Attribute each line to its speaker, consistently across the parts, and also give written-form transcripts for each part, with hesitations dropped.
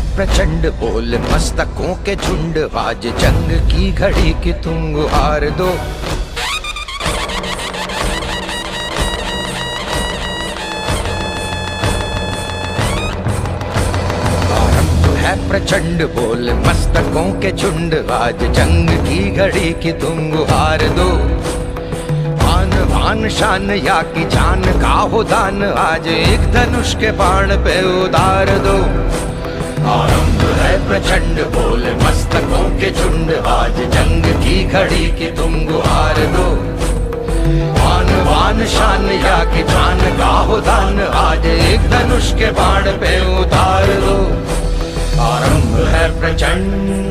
Speaker 1: प्रचंड बोल मस्तकों के झुंड, आज जंग की घड़ी की तुम गुहार दो। आरंभ है प्रचंड बोल मस्तकों के झुंड, आज जंग की घड़ी की तुम गुहार दो। आन भान शान या की जान का हो दान, आज एक धनुष के बाण पे उतार दो। आरंभ है प्रचंड बोल मस्तकों के झुंड, आज जंग की घड़ी की तुम गुहार दो। आन बान शान या की जान का हो दान, आज एक धनुष के बाण पे उतार दो। आरंभ है प्रचंड।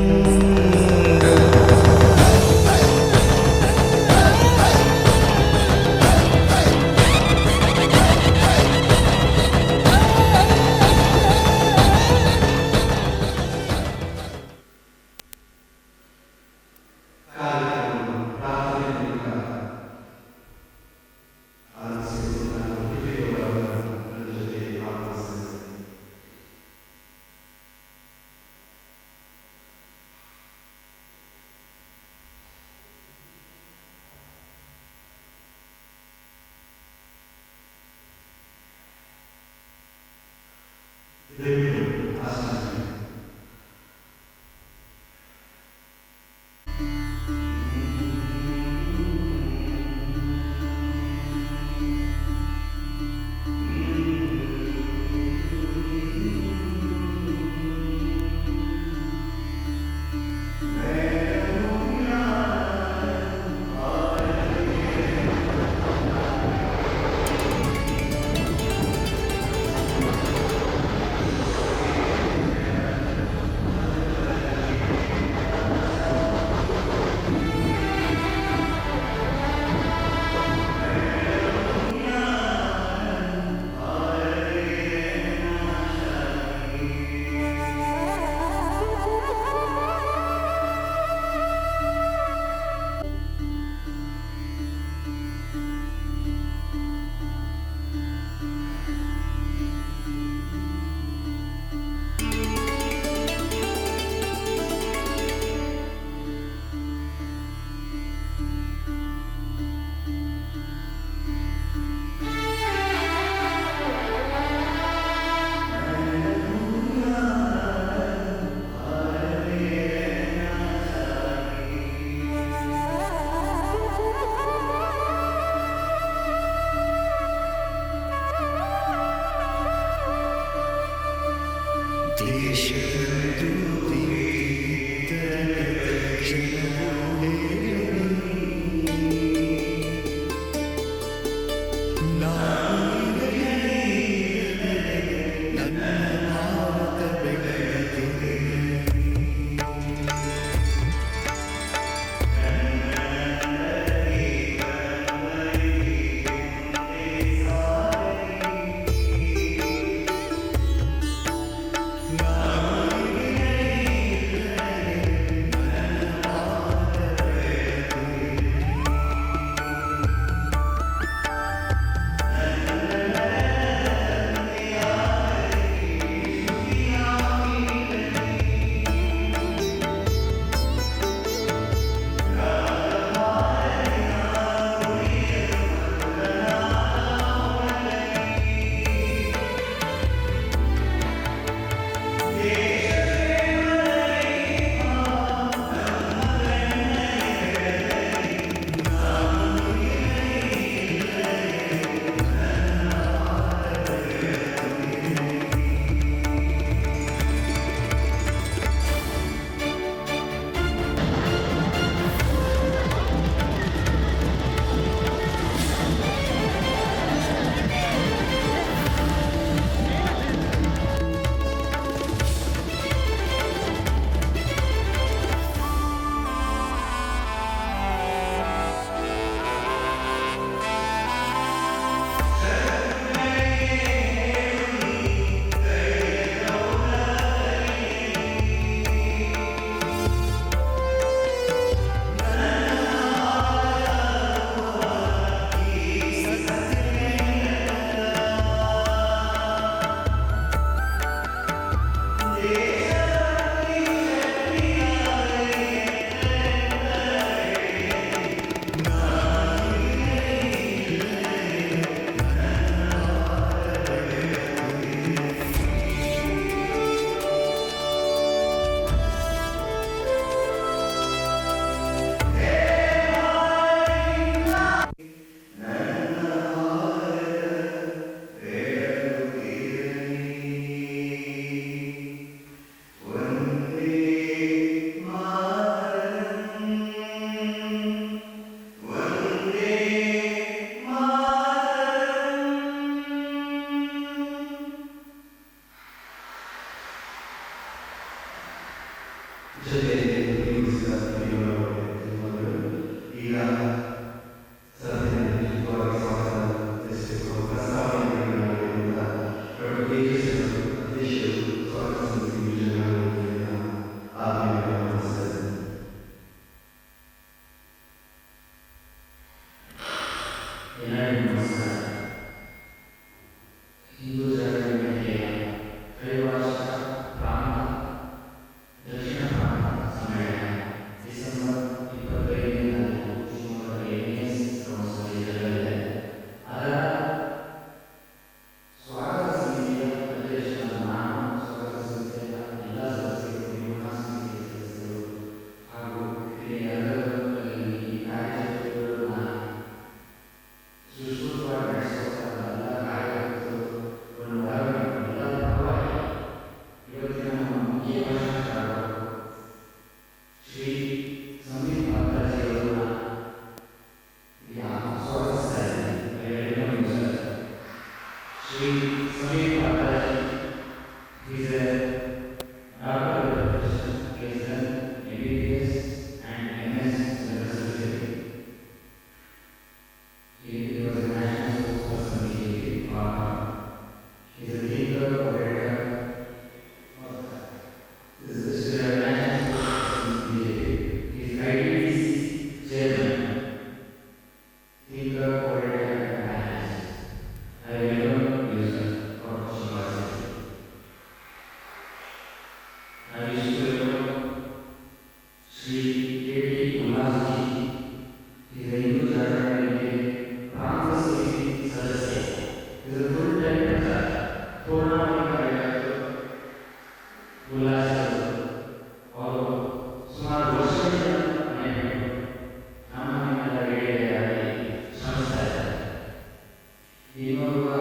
Speaker 2: ಇಲ್ಲಿರುವ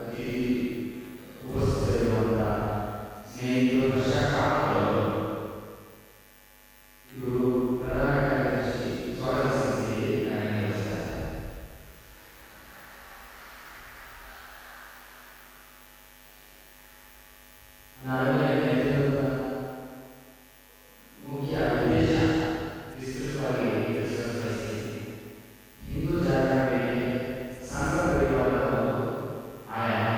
Speaker 2: ಅತಿಥಿ ಉಪಸ್ಥಿತರಿರುವಂತಹ ಸ್ನೇಹಿತರು ವರ್ಷಕಾಲಗಳು ಇವರು ಪ್ರಧಾನ ಕಾರ್ಯದರ್ಶಿ ಸ್ವಾಗತ ಸಮಿತಿಗೆ ಕಾರ್ಯನಿರ್ವಹಿಸ್ತಾರೆ. ನಾವೆಲ್ಲ ಮುಖ್ಯ ಉದ್ದೇಶ ವಿಸ್ತೃತವಾಗಿ ತಿಳಿಸಲು ಬಯಸ್ತೀನಿ. ಹಿಂದೂ ಜಾಗರಣೆಗೆ ಸಂಘ ಪರಿವಾರದ ಒಂದು ಆಯಾಮ.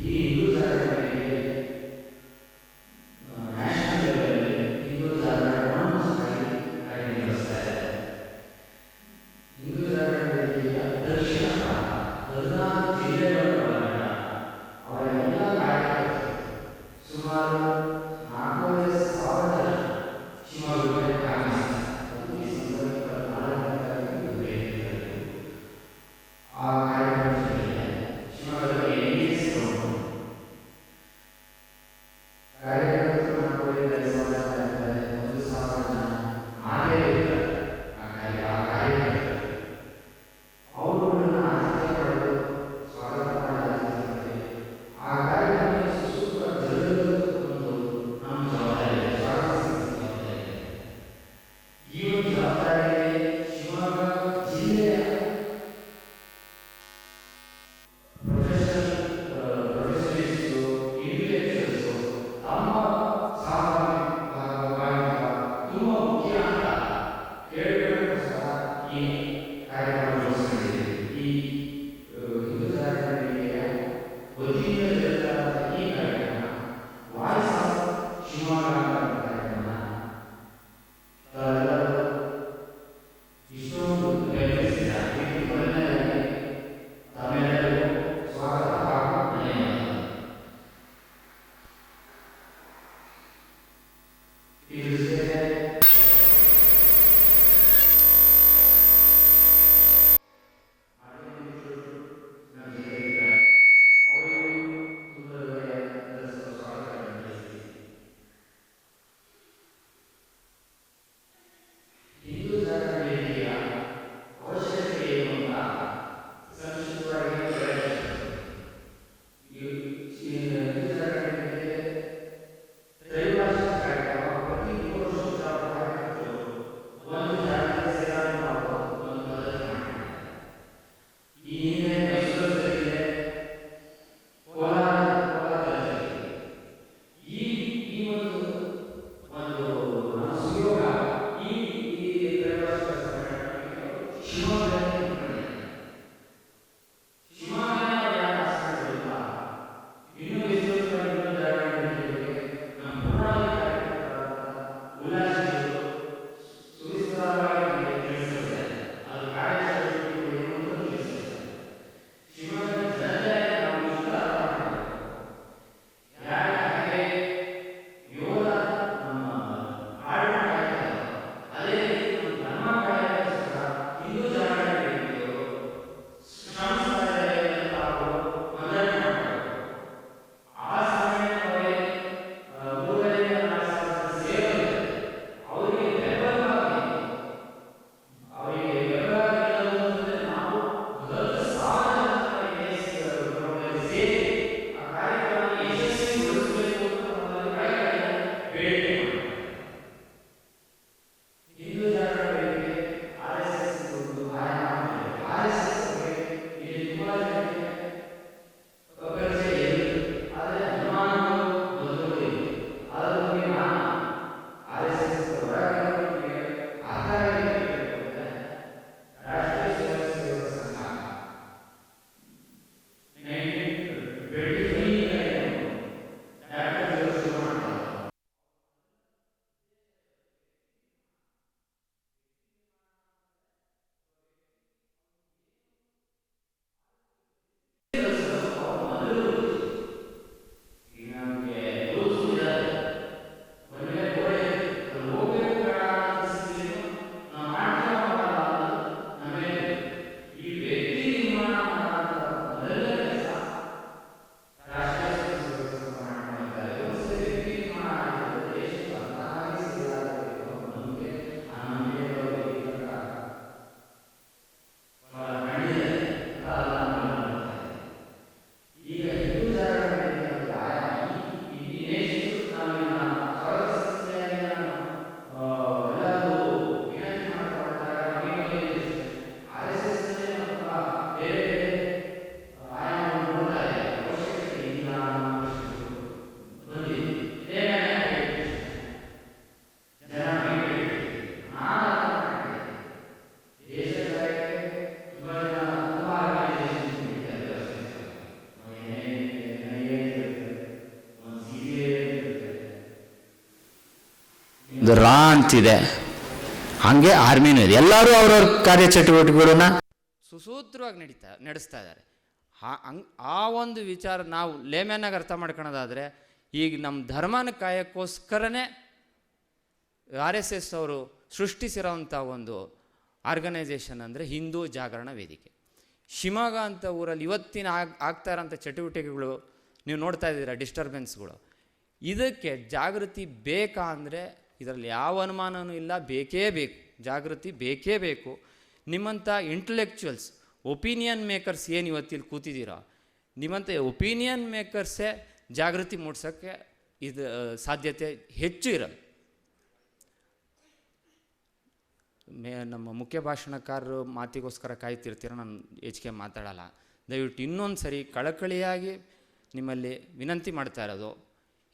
Speaker 2: ಈ ಹಿಂದೂ ಜಾಗರಣೆಗೆ ನ್ಯಾಷನಲ್ ಲೆವೆಲಲ್ಲಿ ಹಿಂದೂ ಜಾಗರಣೆಯನ್ನು ಕಾರ್ಯನಿರ್ವಹಿಸ್ತಾ ಇದ್ದಾರೆ. ಹಿಂದೂ ಜಾಗರಣೆಗೆ ದಕ್ಷಿಣ 14 ಜಿಲ್ಲೆಗಳನ್ನು ಒಳಗೊಂಡ ಅವರ ಎಲ್ಲ ಕಾರ್ಯಕರ್ತರು
Speaker 3: ಒಂದು ರಾ ಅಂತಿದೆ, ಹಾಗೆ ಆರ್ಮಿನೂ ಇದೆ. ಎಲ್ಲರೂ ಅವ್ರವ್ರ ಕಾರ್ಯಚಟುವಟಿಕೆಗಳನ್ನ
Speaker 4: ಸುಸೂತ್ರವಾಗಿ ನಡೆಸ್ತಾ ಇದ್ದಾರೆ. ಆ ಒಂದು ವಿಚಾರ ನಾವು ಲೇಮ್ಯಾನಾಗಿ ಅರ್ಥ ಮಾಡ್ಕೊಳ್ಳೋದಾದರೆ, ಈಗ ನಮ್ಮ ಧರ್ಮನ ಕಾಯಕ್ಕೋಸ್ಕರನೇ RSS ಅವರು ಸೃಷ್ಟಿಸಿರೋವಂಥ ಒಂದು ಆರ್ಗನೈಸೇಷನ್ ಅಂದರೆ ಹಿಂದೂ ಜಾಗರಣ ವೇದಿಕೆ. ಶಿವಮೊಗ್ಗ ಅಂತ ಊರಲ್ಲಿ ಇವತ್ತಿನ ಆಗ್ತಾ ಇರೋಂಥ ಚಟುವಟಿಕೆಗಳು ನೀವು ನೋಡ್ತಾ ಇದ್ದೀರಾ, ಡಿಸ್ಟರ್ಬೆನ್ಸ್ಗಳು. ಇದಕ್ಕೆ ಜಾಗೃತಿ ಬೇಕಾ ಅಂದರೆ ಇದರಲ್ಲಿ ಯಾವ ಅನುಮಾನವೂ ಇಲ್ಲ, ಬೇಕೇ ಬೇಕು, ಜಾಗೃತಿ ಬೇಕೇ ಬೇಕು. ನಿಮ್ಮಂಥ ಇಂಟಲೆಕ್ಚುವಲ್ಸ್, ಒಪಿನಿಯನ್ ಮೇಕರ್ಸ್ ಏನು ಇವತ್ತಿಲ್ಲಿ ಕೂತಿದ್ದೀರೋ, ನಿಮ್ಮಂಥ ಒಪಿನಿಯನ್ ಮೇಕರ್ಸೇ ಜಾಗೃತಿ ಮೂಡಿಸೋಕ್ಕೆ ಇದು ಸಾಧ್ಯತೆ ಹೆಚ್ಚು ಇರಲ್ಲ. ನಮ್ಮ ಮುಖ್ಯ ಭಾಷಣಕಾರರು ಮಾತಿಗೋಸ್ಕರ ಕಾಯ್ತಿರ್ತೀರ, ನಾನು ಹೆಚ್ಚಿಗೆ ಮಾತಾಡಲ್ಲ. ದಯವಿಟ್ಟು ಇನ್ನೊಂದು ಸರಿ ಕಳಕಳಿಯಾಗಿ ನಿಮ್ಮಲ್ಲಿ ವಿನಂತಿ ಮಾಡ್ತಾ ಇರೋದು,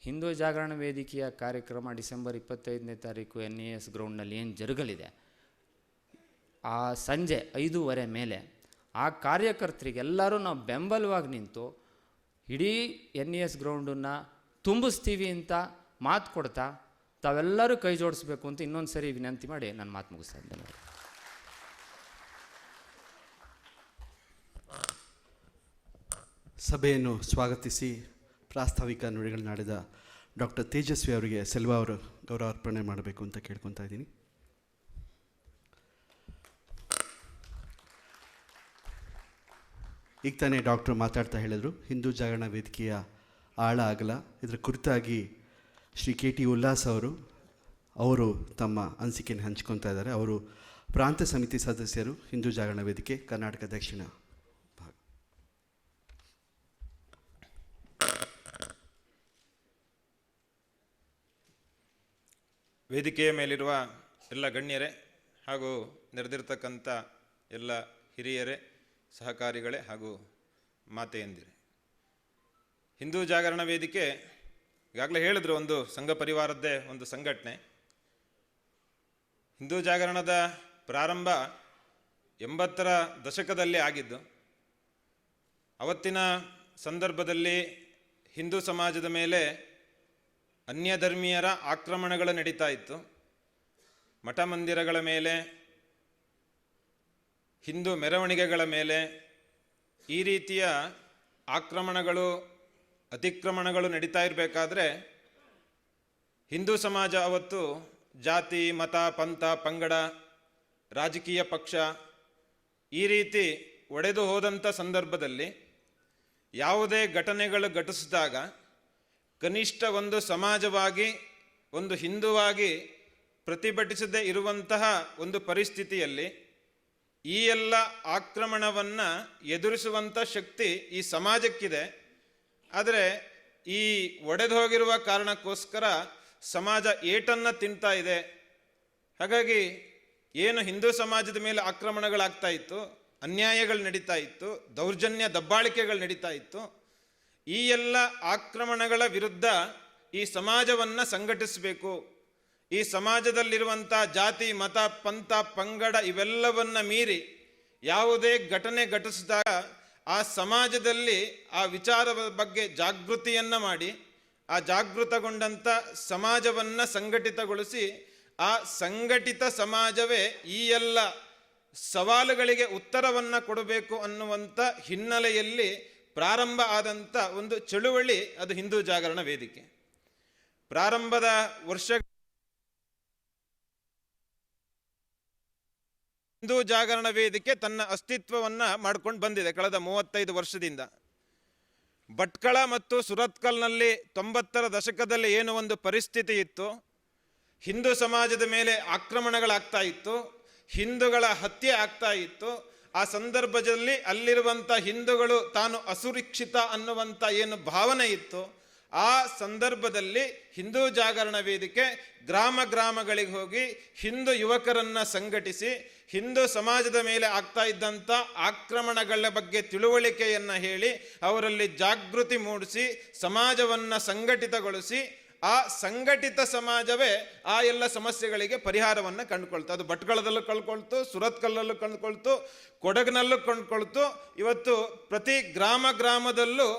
Speaker 4: ಹಿಂದೂ ಜಾಗರಣ ವೇದಿಕೆಯ ಕಾರ್ಯಕ್ರಮ ಡಿಸೆಂಬರ್ 25ನೇ ತಾರೀಕು NES ಗ್ರೌಂಡ್ನಲ್ಲಿ ಏನು ಜರುಗಲಿದೆ, ಆ ಸಂಜೆ 5:30 ಮೇಲೆ ಆ ಕಾರ್ಯಕರ್ತರಿಗೆಲ್ಲರೂ ನಾವು ಬೆಂಬಲವಾಗಿ ನಿಂತು ಇಡೀ NES ಗ್ರೌಂಡನ್ನು ತುಂಬಿಸ್ತೀವಿ ಅಂತ ಮಾತು ಕೊಡ್ತಾ ತಾವೆಲ್ಲರೂ ಕೈ ಜೋಡಿಸ್ಬೇಕು ಅಂತ ಇನ್ನೊಂದು ಸರಿ ವಿನಂತಿ ಮಾಡಿ ನಾನು ಮಾತು ಮುಗಿಸ್ತಾ ಇದ್ದೇನೆ.
Speaker 5: ಸಭೆಯನ್ನು ಸ್ವಾಗತಿಸಿ ಪ್ರಾಸ್ತಾವಿಕ ನುಡಿಗಳನ್ನಾಡಿದ ಡಾಕ್ಟರ್ ತೇಜಸ್ವಿ ಅವರಿಗೆ ಸೆಲ್ವಾ ಅವರು ಗೌರವಾರ್ಪಣೆ ಮಾಡಬೇಕು ಅಂತ ಕೇಳ್ಕೊತಾ ಇದ್ದೀನಿ. ಈಗ ತಾನೇ ಡಾಕ್ಟ್ರು ಮಾತಾಡ್ತಾ ಹೇಳಿದರು, ಹಿಂದೂ ಜಾಗರಣ ವೇದಿಕೆಯ ಆಳ ಅಗಲ ಇದರ ಕುರಿತಾಗಿ ಶ್ರೀ KT ಉಲ್ಲಾಸ್ ಅವರು ತಮ್ಮ ಅನಿಸಿಕೆಯನ್ನು ಹಂಚ್ಕೊತಾ ಇದ್ದಾರೆ. ಅವರು ಪ್ರಾಂತ ಸಮಿತಿ ಸದಸ್ಯರು, ಹಿಂದೂ ಜಾಗರಣ ವೇದಿಕೆ ಕರ್ನಾಟಕ ದಕ್ಷಿಣ ಭಾಗ.
Speaker 6: ವೇದಿಕೆಯ ಮೇಲಿರುವ ಎಲ್ಲ ಗಣ್ಯರೇ ಹಾಗೂ ನೆರೆದಿರ್ತಕ್ಕಂಥ ಎಲ್ಲ ಹಿರಿಯರೇ, ಸಹಕಾರಿಗಳೇ ಹಾಗೂ ಮಾತೆಯಂದಿರೇ, ಹಿಂದೂ ಜಾಗರಣ ವೇದಿಕೆ ಈಗಾಗಲೇ ಹೇಳಿದ್ರು, ಒಂದು ಸಂಘ ಪರಿವಾರದ್ದೇ ಒಂದು ಸಂಘಟನೆ. ಹಿಂದೂ ಜಾಗರಣದ ಪ್ರಾರಂಭ 80ರ ದಶಕದಲ್ಲಿ ಆಗಿದ್ದು. ಅವತ್ತಿನ ಸಂದರ್ಭದಲ್ಲಿ ಹಿಂದೂ ಸಮಾಜದ ಮೇಲೆ ಅನ್ಯ ಧರ್ಮೀಯರ ಆಕ್ರಮಣಗಳು ನಡೀತಾ ಇತ್ತು. ಮಠ ಮಂದಿರಗಳ ಮೇಲೆ, ಹಿಂದೂ ಮೆರವಣಿಗೆಗಳ ಮೇಲೆ ಈ ರೀತಿಯ ಆಕ್ರಮಣಗಳು, ಅತಿಕ್ರಮಣಗಳು ನಡೀತಾ ಇರಬೇಕಾದ್ರೆ ಹಿಂದೂ ಸಮಾಜ ಅವತ್ತು ಜಾತಿ, ಮತ, ಪಂಥ, ಪಂಗಡ, ರಾಜಕೀಯ ಪಕ್ಷ ಈ ರೀತಿ ಒಡೆದು ಹೋದಂಥ ಸಂದರ್ಭದಲ್ಲಿ ಯಾವುದೇ ಘಟನೆಗಳು ಘಟಿಸಿದಾಗ ಕನಿಷ್ಠ ಒಂದು ಸಮಾಜವಾಗಿ, ಒಂದು ಹಿಂದುವಾಗಿ ಪ್ರತಿಭಟಿಸದೇ ಇರುವಂತಹ ಒಂದು ಪರಿಸ್ಥಿತಿಯಲ್ಲಿ ಈ ಎಲ್ಲ ಆಕ್ರಮಣವನ್ನು ಎದುರಿಸುವಂಥ ಶಕ್ತಿ ಈ ಸಮಾಜಕ್ಕಿದೆ. ಆದರೆ ಈ ಒಡೆದು ಹೋಗಿರುವ ಕಾರಣಕ್ಕೋಸ್ಕರ ಸಮಾಜ ಏಟನ್ನು ತಿಂತಾ ಇದೆ. ಹಾಗಾಗಿ ಏನು ಹಿಂದೂ ಸಮಾಜದ ಮೇಲೆ ಆಕ್ರಮಣಗಳಾಗ್ತಾ ಇತ್ತು, ಅನ್ಯಾಯಗಳು ನಡೀತಾ ಇತ್ತು, ದೌರ್ಜನ್ಯ ದಬ್ಬಾಳಿಕೆಗಳು ನಡೀತಾ ಇತ್ತು, ಈ ಎಲ್ಲ ಆಕ್ರಮಣಗಳ ವಿರುದ್ಧ ಈ ಸಮಾಜವನ್ನು ಸಂಘಟಿಸಬೇಕು. ಈ ಸಮಾಜದಲ್ಲಿರುವಂಥ ಜಾತಿ, ಮತ, ಪಂಥ, ಪಂಗಡ ಇವೆಲ್ಲವನ್ನು ಮೀರಿ ಯಾವುದೇ ಘಟನೆ ಘಟಿಸಿದಾಗ ಆ ಸಮಾಜದಲ್ಲಿ ಆ ವಿಚಾರದ ಬಗ್ಗೆ ಜಾಗೃತಿಯನ್ನು ಮಾಡಿ, ಆ ಜಾಗೃತಗೊಂಡಂಥ ಸಮಾಜವನ್ನು ಸಂಘಟಿತಗೊಳಿಸಿ, ಆ ಸಂಘಟಿತ ಸಮಾಜವೇ ಈ ಎಲ್ಲ ಸವಾಲುಗಳಿಗೆ ಉತ್ತರವನ್ನು ಕೊಡಬೇಕು ಅನ್ನುವಂಥ ಹಿನ್ನೆಲೆಯಲ್ಲಿ ಪ್ರಾರಂಭ ಆದಂಥ ಒಂದು ಚಳುವಳಿ ಅದು ಹಿಂದೂ ಜಾಗರಣ ವೇದಿಕೆ. ಪ್ರಾರಂಭದ ವರ್ಷ ಹಿಂದೂ ಜಾಗರಣ ವೇದಿಕೆ ತನ್ನ ಅಸ್ತಿತ್ವವನ್ನು ಮಾಡ್ಕೊಂಡು ಬಂದಿದೆ ಕಳೆದ 35 ವರ್ಷದಿಂದ. ಭಟ್ಕಳ ಮತ್ತು ಸುರತ್ಕಲ್ನಲ್ಲಿ 90ರ ದಶಕದಲ್ಲಿ ಏನು ಒಂದು ಪರಿಸ್ಥಿತಿ ಇತ್ತು, ಹಿಂದೂ ಸಮಾಜದ ಮೇಲೆ ಆಕ್ರಮಣಗಳಾಗ್ತಾ ಇತ್ತು, ಹಿಂದೂಗಳ ಹತ್ಯೆ ಆಗ್ತಾ ಇತ್ತು. ಆ ಸಂದರ್ಭದಲ್ಲಿ ಅಲ್ಲಿರುವಂಥ ಹಿಂದೂಗಳು ತಾನು ಅಸುರಕ್ಷಿತ ಅನ್ನುವಂಥ ಏನು ಭಾವನೆ ಇತ್ತು, ಆ ಸಂದರ್ಭದಲ್ಲಿ ಹಿಂದೂ ಜಾಗರಣ ವೇದಿಕೆ ಗ್ರಾಮ ಗ್ರಾಮಗಳಿಗೆ ಹೋಗಿ ಹಿಂದೂ ಯುವಕರನ್ನು ಸಂಘಟಿಸಿ ಹಿಂದೂ ಸಮಾಜದ ಮೇಲೆ ಆಗ್ತಾ ಇದ್ದಂಥ ಆಕ್ರಮಣಗಳ ಬಗ್ಗೆ ತಿಳುವಳಿಕೆಯನ್ನು ಹೇಳಿ ಅವರಲ್ಲಿ ಜಾಗೃತಿ ಮೂಡಿಸಿ ಸಮಾಜವನ್ನು ಸಂಘಟಿತಗೊಳಿಸಿ ಆ ಸಂಘಟಿತ ಸಮಾಜವೇ ಆ ಎಲ್ಲ ಸಮಸ್ಯೆಗಳಿಗೆ ಪರಿಹಾರವನ್ನು ಕಂಡುಕೊಳ್ತು. ಅದು ಭಟ್ಕಳದಲ್ಲೂ ಕಂಡುಕೊಳ್ತು, ಸುರತ್ಕಲ್ಲಲ್ಲೂ ಕಂಡುಕೊಳ್ತು, ಕೊಡಗಿನಲ್ಲೂ ಕಂಡುಕೊಳ್ತು. ಇವತ್ತು ಪ್ರತಿ ಗ್ರಾಮ ಗ್ರಾಮದಲ್ಲೂ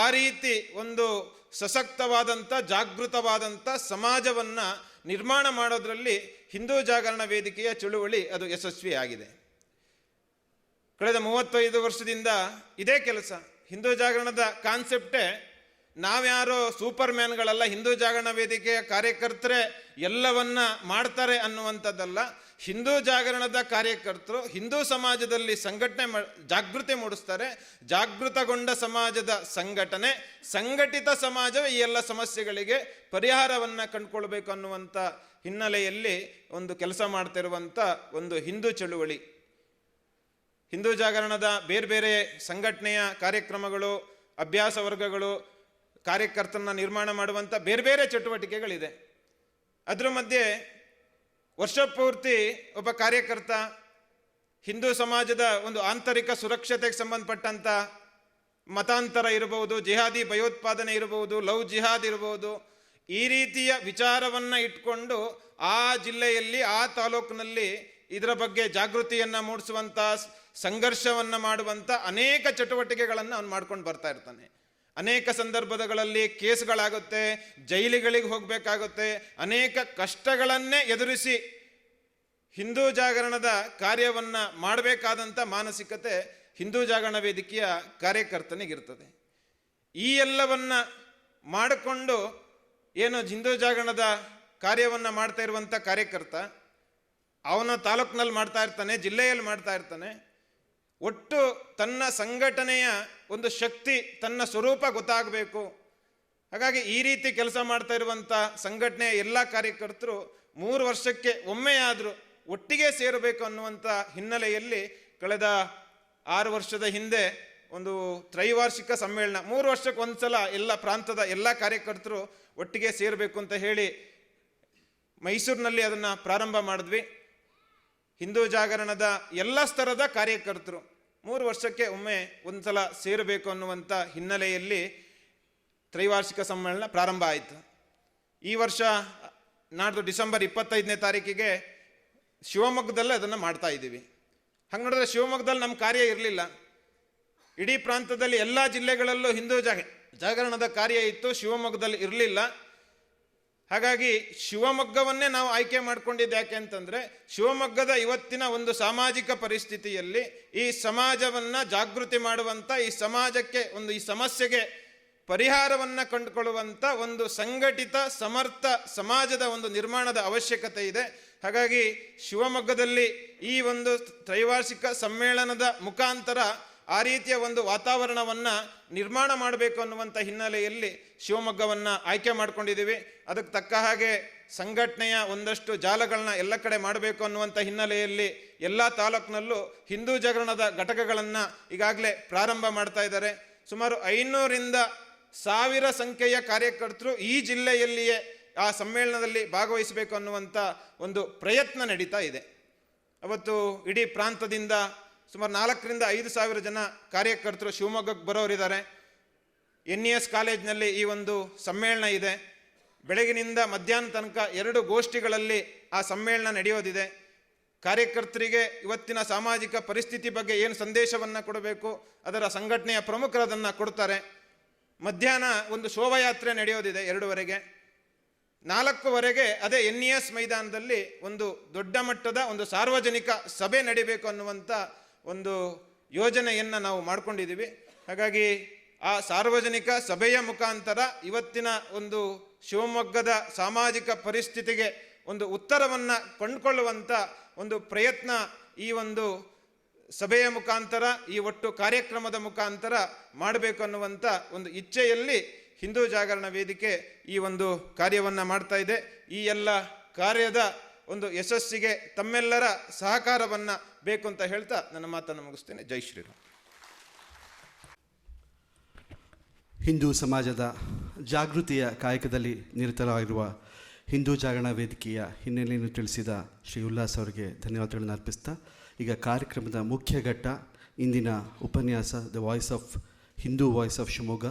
Speaker 6: ಆ ರೀತಿ ಒಂದು ಸಶಕ್ತವಾದಂಥ ಜಾಗೃತವಾದಂಥ ಸಮಾಜವನ್ನು ನಿರ್ಮಾಣ ಮಾಡೋದರಲ್ಲಿ ಹಿಂದೂ ಜಾಗರಣ ವೇದಿಕೆಯ ಚಳುವಳಿ ಅದು ಯಶಸ್ವಿಯಾಗಿದೆ. ಕಳೆದ 35 ವರ್ಷದಿಂದ ಇದೇ ಕೆಲಸ. ಹಿಂದೂ ಜಾಗರಣದ ಕಾನ್ಸೆಪ್ಟೇ ನಾವ್ಯಾರೋ ಸೂಪರ್ ಮ್ಯಾನ್ಗಳಲ್ಲ, ಹಿಂದೂ ಜಾಗರಣ ವೇದಿಕೆಯ ಕಾರ್ಯಕರ್ತರೇ ಎಲ್ಲವನ್ನ ಮಾಡ್ತಾರೆ ಅನ್ನುವಂಥದ್ದಲ್ಲ. ಹಿಂದೂ ಜಾಗರಣದ ಕಾರ್ಯಕರ್ತರು ಹಿಂದೂ ಸಮಾಜದಲ್ಲಿ ಜಾಗೃತಿ ಮೂಡಿಸ್ತಾರೆ. ಜಾಗೃತಗೊಂಡ ಸಮಾಜದ ಸಂಘಟನೆ, ಸಂಘಟಿತ ಸಮಾಜವೇ ಈ ಎಲ್ಲ ಸಮಸ್ಯೆಗಳಿಗೆ ಪರಿಹಾರವನ್ನು ಕಂಡುಕೊಳ್ಬೇಕು ಅನ್ನುವಂಥ ಹಿನ್ನೆಲೆಯಲ್ಲಿ ಒಂದು ಕೆಲಸ ಮಾಡ್ತಿರುವಂಥ ಒಂದು ಹಿಂದೂ ಚಳುವಳಿ. ಹಿಂದೂ ಜಾಗರಣದ ಬೇರೆ ಬೇರೆ ಸಂಘಟನೆಯ ಕಾರ್ಯಕ್ರಮಗಳು, ಅಭ್ಯಾಸ ವರ್ಗಗಳು, ಕಾರ್ಯಕರ್ತರನ್ನ ನಿರ್ಮಾಣ ಮಾಡುವಂಥ ಬೇರೆ ಬೇರೆ ಚಟುವಟಿಕೆಗಳಿದೆ. ಅದರ ಮಧ್ಯೆ ವರ್ಷ ಪೂರ್ತಿ ಒಬ್ಬ ಕಾರ್ಯಕರ್ತ ಹಿಂದೂ ಸಮಾಜದ ಒಂದು ಆಂತರಿಕ ಸುರಕ್ಷತೆಗೆ ಸಂಬಂಧಪಟ್ಟಂಥ ಮತಾಂತರ ಇರಬಹುದು, ಜಿಹಾದಿ ಭಯೋತ್ಪಾದನೆ ಇರಬಹುದು, ಲವ್ ಜಿಹಾದ್ ಇರಬಹುದು, ಈ ರೀತಿಯ ವಿಚಾರವನ್ನು ಇಟ್ಕೊಂಡು ಆ ಜಿಲ್ಲೆಯಲ್ಲಿ ಆ ತಾಲೂಕಿನಲ್ಲಿ ಇದರ ಬಗ್ಗೆ ಜಾಗೃತಿಯನ್ನು ಮೂಡಿಸುವಂಥ, ಸಂಘರ್ಷವನ್ನು ಮಾಡುವಂಥ ಅನೇಕ ಚಟುವಟಿಕೆಗಳನ್ನು ಅವನು ಮಾಡ್ಕೊಂಡು ಬರ್ತಾ ಇರ್ತಾನೆ. ಅನೇಕ ಸಂದರ್ಭಗಳಲ್ಲಿ ಕೇಸ್ಗಳಾಗುತ್ತೆ, ಜೈಲಿಗಳಿಗೆ ಹೋಗಬೇಕಾಗುತ್ತೆ, ಅನೇಕ ಕಷ್ಟಗಳನ್ನೇ ಎದುರಿಸಿ ಹಿಂದೂ ಜಾಗರಣದ ಕಾರ್ಯವನ್ನು ಮಾಡಬೇಕಾದಂಥ ಮಾನಸಿಕತೆ ಹಿಂದೂ ಜಾಗರಣ ವೇದಿಕೆಯ ಕಾರ್ಯಕರ್ತನಿಗಿರ್ತದೆ. ಈ ಎಲ್ಲವನ್ನ ಮಾಡಿಕೊಂಡು ಏನು ಹಿಂದೂ ಜಾಗರಣದ ಕಾರ್ಯವನ್ನು ಮಾಡ್ತಾ ಇರುವಂಥ ಕಾರ್ಯಕರ್ತ ಅವನ ತಾಲೂಕಿನಲ್ಲಿ ಮಾಡ್ತಾ ಇರ್ತಾನೆ, ಜಿಲ್ಲೆಯಲ್ಲಿ ಮಾಡ್ತಾ ಇರ್ತಾನೆ. ಒಟ್ಟು ತನ್ನ ಸಂಘಟನೆಯ ಒಂದು ಶಕ್ತಿ, ತನ್ನ ಸ್ವರೂಪ ಗೊತ್ತಾಗಬೇಕು. ಹಾಗಾಗಿ ಈ ರೀತಿ ಕೆಲಸ ಮಾಡ್ತಾ ಇರುವಂಥ ಸಂಘಟನೆಯ ಎಲ್ಲ ಕಾರ್ಯಕರ್ತರು 3 ವರ್ಷಕ್ಕೆ ಒಮ್ಮೆಯಾದರೂ ಒಟ್ಟಿಗೆ ಸೇರಬೇಕು ಅನ್ನುವಂಥ ಹಿನ್ನೆಲೆಯಲ್ಲಿ ಕಳೆದ 6 ವರ್ಷದ ಹಿಂದೆ ಒಂದು ತ್ರೈವಾರ್ಷಿಕ ಸಮ್ಮೇಳನ, 3 ವರ್ಷಕ್ಕೆ ಒಂದ್ಸಲ ಎಲ್ಲ ಪ್ರಾಂತದ ಎಲ್ಲ ಕಾರ್ಯಕರ್ತರು ಒಟ್ಟಿಗೆ ಸೇರಬೇಕು ಅಂತ ಹೇಳಿ ಮೈಸೂರಿನಲ್ಲಿ ಅದನ್ನು ಪ್ರಾರಂಭ ಮಾಡಿದ್ವಿ. ಹಿಂದೂ ಜಾಗರಣದ ಎಲ್ಲ ಸ್ತರದ ಕಾರ್ಯಕರ್ತರು 3 ವರ್ಷಕ್ಕೆ ಒಮ್ಮೆ ಒಂದ್ಸಲ ಸೇರಬೇಕು ಅನ್ನುವಂಥ ಹಿನ್ನೆಲೆಯಲ್ಲಿ ತ್ರೈವಾರ್ಷಿಕ ಸಮ್ಮೇಳನ ಪ್ರಾರಂಭ ಆಯಿತು. ಈ ವರ್ಷ ನಾಡ್ದು ಡಿಸೆಂಬರ್ 25ನೇ ತಾರೀಕಿಗೆ ಶಿವಮೊಗ್ಗದಲ್ಲೇ ಅದನ್ನು ಮಾಡ್ತಾ ಇದ್ದೀವಿ. ಹಂಗೆ ನೋಡಿದ್ರೆ ಶಿವಮೊಗ್ಗದಲ್ಲಿ ನಮ್ಮ ಕಾರ್ಯ ಇರಲಿಲ್ಲ. ಇಡೀ ಪ್ರಾಂತದಲ್ಲಿ ಎಲ್ಲ ಜಿಲ್ಲೆಗಳಲ್ಲೂ ಹಿಂದೂ ಜಾಗರಣದ ಕಾರ್ಯ ಇತ್ತು, ಶಿವಮೊಗ್ಗದಲ್ಲಿ ಇರಲಿಲ್ಲ. ಹಾಗಾಗಿ ಶಿವಮೊಗ್ಗವನ್ನೇ ನಾವು ಆಯ್ಕೆ ಮಾಡ್ಕೊಂಡಿದ್ದು. ಯಾಕೆ ಅಂತಂದರೆ ಶಿವಮೊಗ್ಗದ ಇವತ್ತಿನ ಒಂದು ಸಾಮಾಜಿಕ ಪರಿಸ್ಥಿತಿಯಲ್ಲಿ ಈ ಸಮಾಜವನ್ನು ಜಾಗೃತಿ ಮಾಡುವಂಥ, ಈ ಸಮಾಜಕ್ಕೆ ಈ ಸಮಸ್ಯೆಗೆ ಪರಿಹಾರವನ್ನು ಕಂಡುಕೊಳ್ಳುವಂಥ ಒಂದು ಸಂಘಟಿತ ಸಮರ್ಥ ಸಮಾಜದ ಒಂದು ನಿರ್ಮಾಣದ ಅವಶ್ಯಕತೆ ಇದೆ. ಹಾಗಾಗಿ ಶಿವಮೊಗ್ಗದಲ್ಲಿ ಈ ಒಂದು ತ್ರೈವಾರ್ಷಿಕ ಸಮ್ಮೇಳನದ ಮುಖಾಂತರ ಆ ರೀತಿಯ ಒಂದು ವಾತಾವರಣವನ್ನು ನಿರ್ಮಾಣ ಮಾಡಬೇಕು ಅನ್ನುವಂಥ ಹಿನ್ನೆಲೆಯಲ್ಲಿ ಶಿವಮೊಗ್ಗವನ್ನು ಆಯ್ಕೆ ಮಾಡ್ಕೊಂಡಿದ್ದೀವಿ. ಅದಕ್ಕೆ ತಕ್ಕ ಹಾಗೆ ಸಂಘಟನೆಯ ಒಂದಷ್ಟು ಜಾಲಗಳನ್ನ ಎಲ್ಲ ಕಡೆ ಮಾಡಬೇಕು ಅನ್ನುವಂಥ ಹಿನ್ನೆಲೆಯಲ್ಲಿ ಎಲ್ಲ ತಾಲೂಕಿನಲ್ಲೂ ಹಿಂದೂ ಜಾಗರಣದ ಘಟಕಗಳನ್ನು ಈಗಾಗಲೇ ಪ್ರಾರಂಭ ಮಾಡ್ತಾ ಇದ್ದಾರೆ. ಸುಮಾರು 500ರಿಂದ 1000 ಸಂಖ್ಯೆಯ ಕಾರ್ಯಕರ್ತರು ಈ ಜಿಲ್ಲೆಯಲ್ಲಿಯೇ ಆ ಸಮ್ಮೇಳನದಲ್ಲಿ ಭಾಗವಹಿಸಬೇಕು ಅನ್ನುವಂಥ ಒಂದು ಪ್ರಯತ್ನ ನಡೀತಾ ಇದೆ. ಅವತ್ತು ಇಡೀ ಪ್ರಾಂತದಿಂದ ಸುಮಾರು 4,000ರಿಂದ 5,000 ಜನ ಕಾರ್ಯಕರ್ತರು ಶಿವಮೊಗ್ಗಕ್ಕೆ ಬರೋರಿದ್ದಾರೆ. NES ಕಾಲೇಜ್ನಲ್ಲಿ ಈ ಒಂದು ಸಮ್ಮೇಳನ ಇದೆ. ಬೆಳಗಿನಿಂದ ಮಧ್ಯಾಹ್ನ ತನಕ 2 ಗೋಷ್ಠಿಗಳಲ್ಲಿ ಆ ಸಮ್ಮೇಳನ ನಡೆಯೋದಿದೆ. ಕಾರ್ಯಕರ್ತರಿಗೆ ಇವತ್ತಿನ ಸಾಮಾಜಿಕ ಪರಿಸ್ಥಿತಿ ಬಗ್ಗೆ ಏನು ಸಂದೇಶವನ್ನು ಕೊಡಬೇಕು, ಅದರ ಸಂಘಟನೆಯ ಪ್ರಮುಖರು ಅದನ್ನು ಕೊಡ್ತಾರೆ. ಮಧ್ಯಾಹ್ನ ಒಂದು ಶೋಭಾಯಾತ್ರೆ ನಡೆಯೋದಿದೆ 2:00ವರೆಗೆ. 4:00ವರೆಗೆ ಅದೇ NES ಮೈದಾನದಲ್ಲಿ ಒಂದು ದೊಡ್ಡ ಮಟ್ಟದ ಒಂದು ಸಾರ್ವಜನಿಕ ಸಭೆ ನಡೀಬೇಕು ಅನ್ನುವಂಥ ಒಂದು ಯೋಜನೆಯನ್ನು ನಾವು ಮಾಡ್ಕೊಂಡಿದ್ದೀವಿ. ಹಾಗಾಗಿ ಆ ಸಾರ್ವಜನಿಕ ಸಭೆಯ ಮುಖಾಂತರ ಇವತ್ತಿನ ಒಂದು ಶಿವಮೊಗ್ಗದ ಸಾಮಾಜಿಕ ಪರಿಸ್ಥಿತಿಗೆ ಒಂದು ಉತ್ತರವನ್ನು ಕಂಡುಕೊಳ್ಳುವಂಥ ಒಂದು ಪ್ರಯತ್ನ ಈ ಒಂದು ಸಭೆಯ ಮುಖಾಂತರ, ಈ ಒಟ್ಟು ಕಾರ್ಯಕ್ರಮದ ಮುಖಾಂತರ ಮಾಡಬೇಕು ಅನ್ನುವಂಥ ಒಂದು ಇಚ್ಛೆಯಲ್ಲಿ ಹಿಂದೂ ಜಾಗರಣ ವೇದಿಕೆ ಈ ಒಂದು ಕಾರ್ಯವನ್ನು ಮಾಡ್ತಾ ಇದೆ. ಈ ಎಲ್ಲ ಕಾರ್ಯದ ಒಂದು ಯಶಸ್ಸಿಗೆ ತಮ್ಮೆಲ್ಲರ ಸಹಕಾರವನ್ನು ಬೇಕು ಅಂತ ಹೇಳ್ತಾ ನನ್ನ ಮಾತನ್ನು ಮುಗಿಸ್ತೇನೆ. ಜೈ ಶ್ರೀರಾಮ್.
Speaker 5: ಹಿಂದೂ ಸಮಾಜದ ಜಾಗೃತಿಯ ಕಾಯಕದಲ್ಲಿ ನಿರತರಾಗಿರುವ ಹಿಂದೂ ಜಾಗರಣ ವೇದಿಕೆಯ ಹಿನ್ನೆಲೆಯನ್ನು ತಿಳಿಸಿದ ಶ್ರೀ ಉಲ್ಲಾಸ್ ಅವರಿಗೆ ಧನ್ಯವಾದಗಳನ್ನು ಅರ್ಪಿಸ್ತಾ, ಈಗ ಕಾರ್ಯಕ್ರಮದ ಮುಖ್ಯ ಘಟ್ಟ ಇಂದಿನ ಉಪನ್ಯಾಸ the voice of Hindu voice of Shivamogga,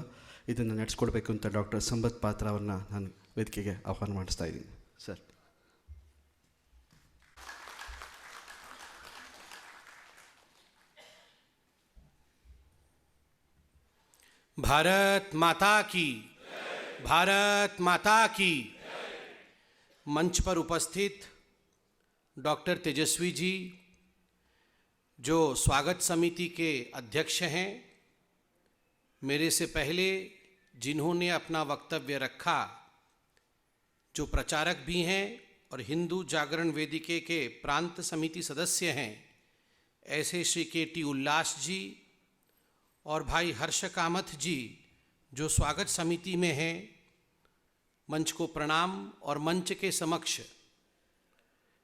Speaker 5: ಇದನ್ನು ನಡೆಸ್ಕೊಡ್ಬೇಕು ಅಂತ ಡಾಕ್ಟರ್.ಸಂಬತ್ ಪಾತ್ರ ಅವ್ರನ್ನ ನಾನು ವೇದಿಕೆಗೆ ಆಹ್ವಾನ ಮಾಡಿಸ್ತಾ ಇದ್ದೀನಿ. ಸರ್.
Speaker 7: भारत माता की, भारत माता की. मंच पर उपस्थित डॉक्टर तेजस्वी जी जो स्वागत समिति के अध्यक्ष हैं, मेरे से पहले जिन्होंने अपना वक्तव्य रखा, जो प्रचारक भी हैं और हिंदू जागरण वेदिके के प्रांत समिति सदस्य हैं, ऐसे श्री केटी उल्लास जी और भाई हर्ष कामथ जी जो स्वागत समिति में हैं, मंच को प्रणाम। और मंच के समक्ष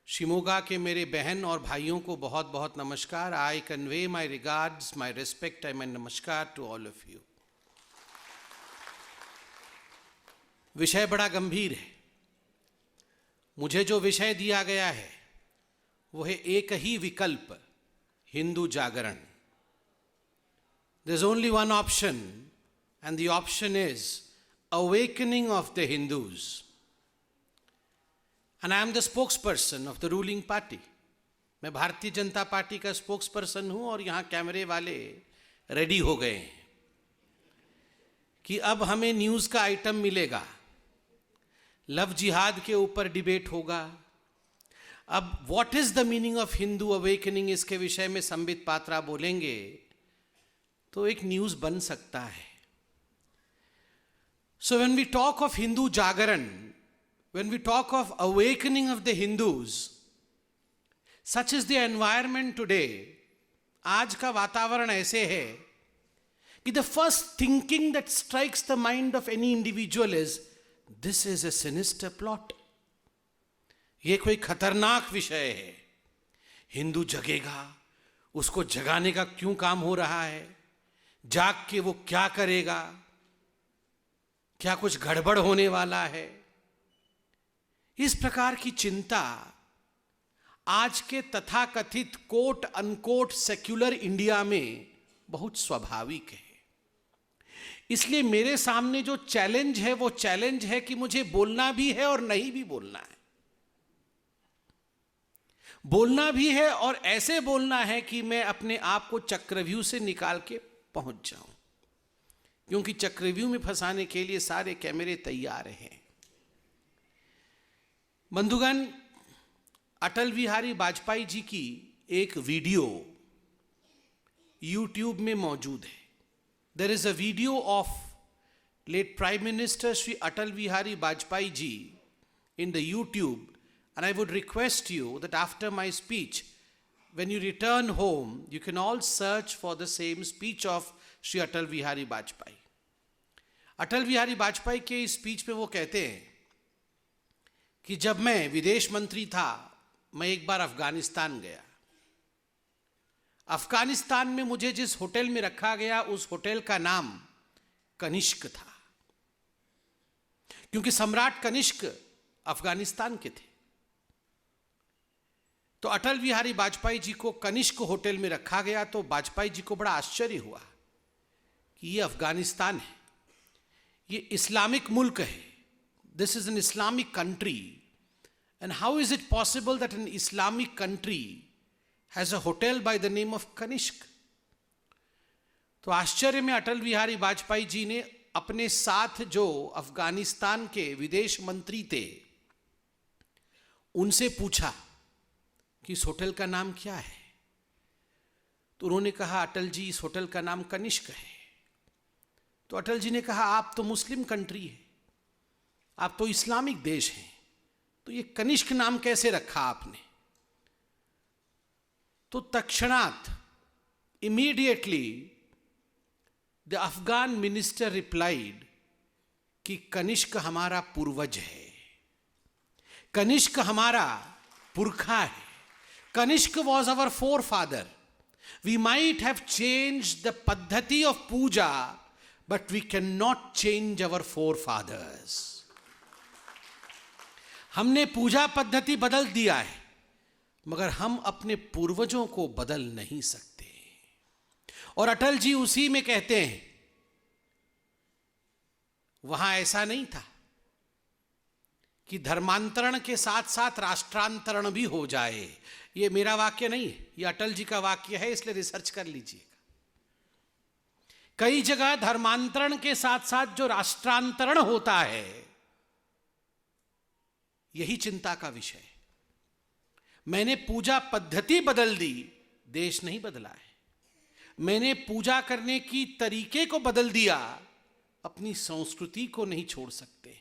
Speaker 7: शिवमोगा के मेरे बहन और भाइयों को बहुत बहुत नमस्कार। I convey my regards, my respect and my नमस्कार टू ऑल ऑफ यू। विषय बड़ा गंभीर है। मुझे जो विषय दिया गया है वो है एक ही विकल्प, Hindu Jagran. There is only one option and the option is awakening of the Hindus. And I am the spokesperson of the ruling party. मैं भारतीय जनता पार्टी का स्पोक्सपर्सन हूं और यहां कैमरे वाले रेडी हो गए हैं कि अब हमें न्यूज़ का आइटम मिलेगा, लव जिहाद के ऊपर डिबेट होगा। अब what is the meaning of Hindu awakening, इसके विषय में संबित पात्रा बोलेंगे तो एक न्यूज़ बन सकता है। So when we talk of Hindu Jagaran, when we talk of awakening of the Hindus, such is the environment today, आज का वातावरण ऐसे है कि the first thinking that strikes the mind of any individual is, this is a sinister plot. ये कोई खतरनाक विषय है। हिंदू जगेगा, उसको जगाने का क्यों काम हो रहा है, जाग के वो क्या करेगा, क्या कुछ गड़बड़ होने वाला है। इस प्रकार की चिंता आज के तथाकथित कोट अनकोट सेक्युलर इंडिया में बहुत स्वाभाविक है। इसलिए मेरे सामने जो चैलेंज है वो चैलेंज है कि मुझे बोलना भी है और नहीं भी बोलना है। बोलना भी है और ऐसे बोलना है कि मैं अपने आप को चक्रव्यूह से निकाल के पहुंच जाऊं, क्योंकि चक्रव्यूह में फंसाने के लिए सारे कैमरे तैयार हैं। बंधुगण, अटल बिहारी वाजपेयी जी की एक वीडियो यूट्यूब में मौजूद है। There is a video of late prime minister Shri Atal Bihari Vajpayee ji in the YouTube, and I would request you that after my speech, when you return home, you can all search for the same speech of Shri Atal Bihari Vajpayee. Atal Bihari Vajpayee के इस speech में वो कहते हैं कि जब मैं विदेश मंत्री था, मैं एक बार अफगानिस्तान गया। अफगानिस्तान में मुझे जिस होटल में रखा गया उस होटल का नाम कनिष्क था, क्योंकि सम्राट कनिष्क अफगानिस्तान के थे। तो अटल बिहारी वाजपेयी जी को कनिष्क होटल में रखा गया तो वाजपेयी जी को बड़ा आश्चर्य हुआ कि ये अफगानिस्तान है, ये इस्लामिक मुल्क है, this is an Islamic country, and how is it possible that an Islamic country has a hotel by the name of Kanishka. तो आश्चर्य में अटल बिहारी वाजपेयी जी ने अपने साथ जो अफगानिस्तान के विदेश मंत्री थे उनसे पूछा कि इस होटल का नाम क्या है। तो उन्होंने कहा, अटल जी इस होटल का नाम कनिष्क है। तो अटल जी ने कहा, आप तो मुस्लिम कंट्री है, आप तो इस्लामिक देश हैं, तो ये कनिष्क नाम कैसे रखा आपने। तो तत्क्षणात immediately the Afghan minister replied कि कनिष्क हमारा पूर्वज है, कनिष्क हमारा पुरखा है, Kanishka was our forefather. We might have changed the paddhati of puja, but we cannot change our forefathers. हमने पूजा पद्धति बदल दिया है, मगर हम अपने पूर्वजों को बदल नहीं सकते। और अटल जी उसी में कहते हैं, वहां ऐसा नहीं था कि धर्मांतरण के साथ साथ राष्ट्रांतरण भी हो जाए। ये मेरा वाक्य नहीं है, ये अटल जी का वाक्य है, इसलिए रिसर्च कर लीजिएगा। कई जगह धर्मांतरण के साथ साथ जो राष्ट्रांतरण होता है, यही चिंता का विषय है। मैंने पूजा पद्धति बदल दी, देश नहीं बदला है। मैंने पूजा करने की तरीके को बदल दिया, अपनी संस्कृति को नहीं छोड़ सकते।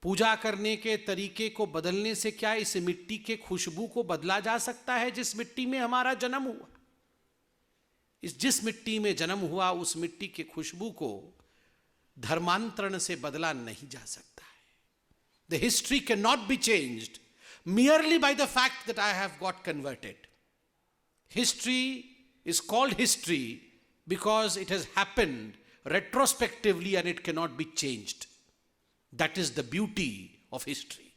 Speaker 7: पूजा करने के तरीके को बदलने से क्या इस मिट्टी के खुशबू को बदला जा सकता है जिस मिट्टी में हमारा जन्म हुआ? जिस मिट्टी में जन्म हुआ उस मिट्टी की खुशबू को धर्मांतरण से बदला नहीं जा सकता है। The history can not be changed merely by the fact that I have got converted. History is called history because it has happened retrospectively and it cannot be changed. That is the beauty of history.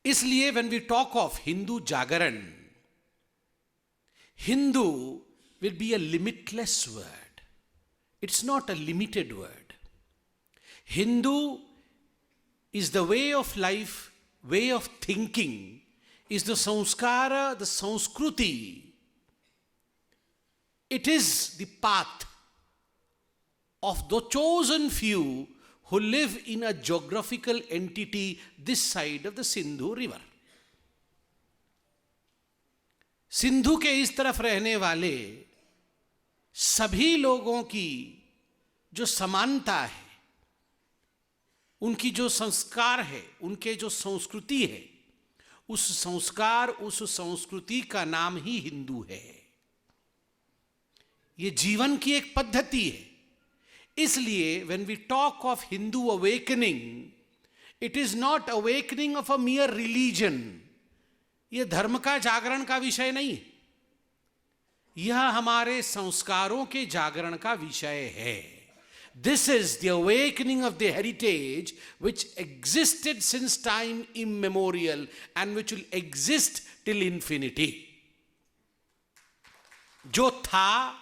Speaker 7: इसलिए when we talk of Hindu Jagaran, Hindu will be a limitless word. It's not a limited word. Hindu is the way of life, way of thinking, is the samskara, the sanskruti. It is the path of the chosen few who live in a geographical entity this side of the Sindhu river. Sindhu के इस तरफ रहने वाले सभी लोगों की जो समानता है, उनकी जो संस्कार है, उनके जो संस्कृति है, उस संस्कार उस संस्कृति का नाम ही हिंदू है। ये जीवन की एक पद्धति है। इसलिए when we talk of Hindu awakening, it is not awakening of a mere religion. ये धर्म का जागरण का विषय नहीं है, यह हमारे संस्कारों के जागरण का विषय है। This is the awakening of the heritage which existed since time immemorial and which will exist till infinity. जो था,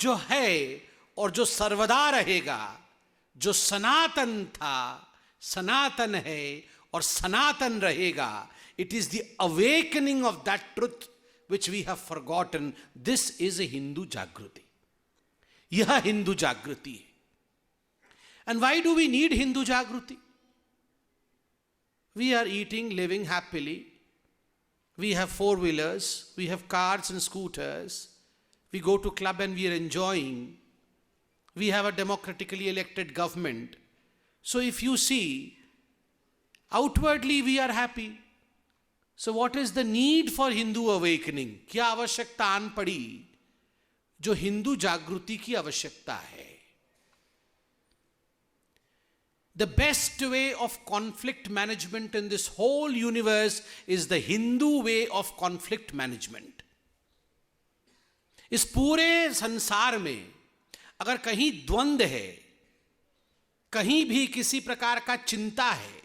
Speaker 7: जो है और जो सर्वदा रहेगा, जो सनातन था, सनातन है और सनातन रहेगा. It is the awakening of that truth which we have forgotten. This is a Hindu Jagruti. यह हिंदू जागृति है. And why do we need Hindu Jagruti? We are eating, living happily. We have four-wheelers, we have cars and scooters. We go to club and we are enjoying. We have a democratically elected government. So if you see, outwardly we are happy. So what is the need for Hindu awakening? क्या आवश्यकता आन पड़ी जो हिंदू जागृति की आवश्यकता है? The best way of conflict management in this whole universe is the Hindu way of conflict management. इस पूरे संसार में अगर कहीं द्वंद्व है, कहीं भी किसी प्रकार का चिंता है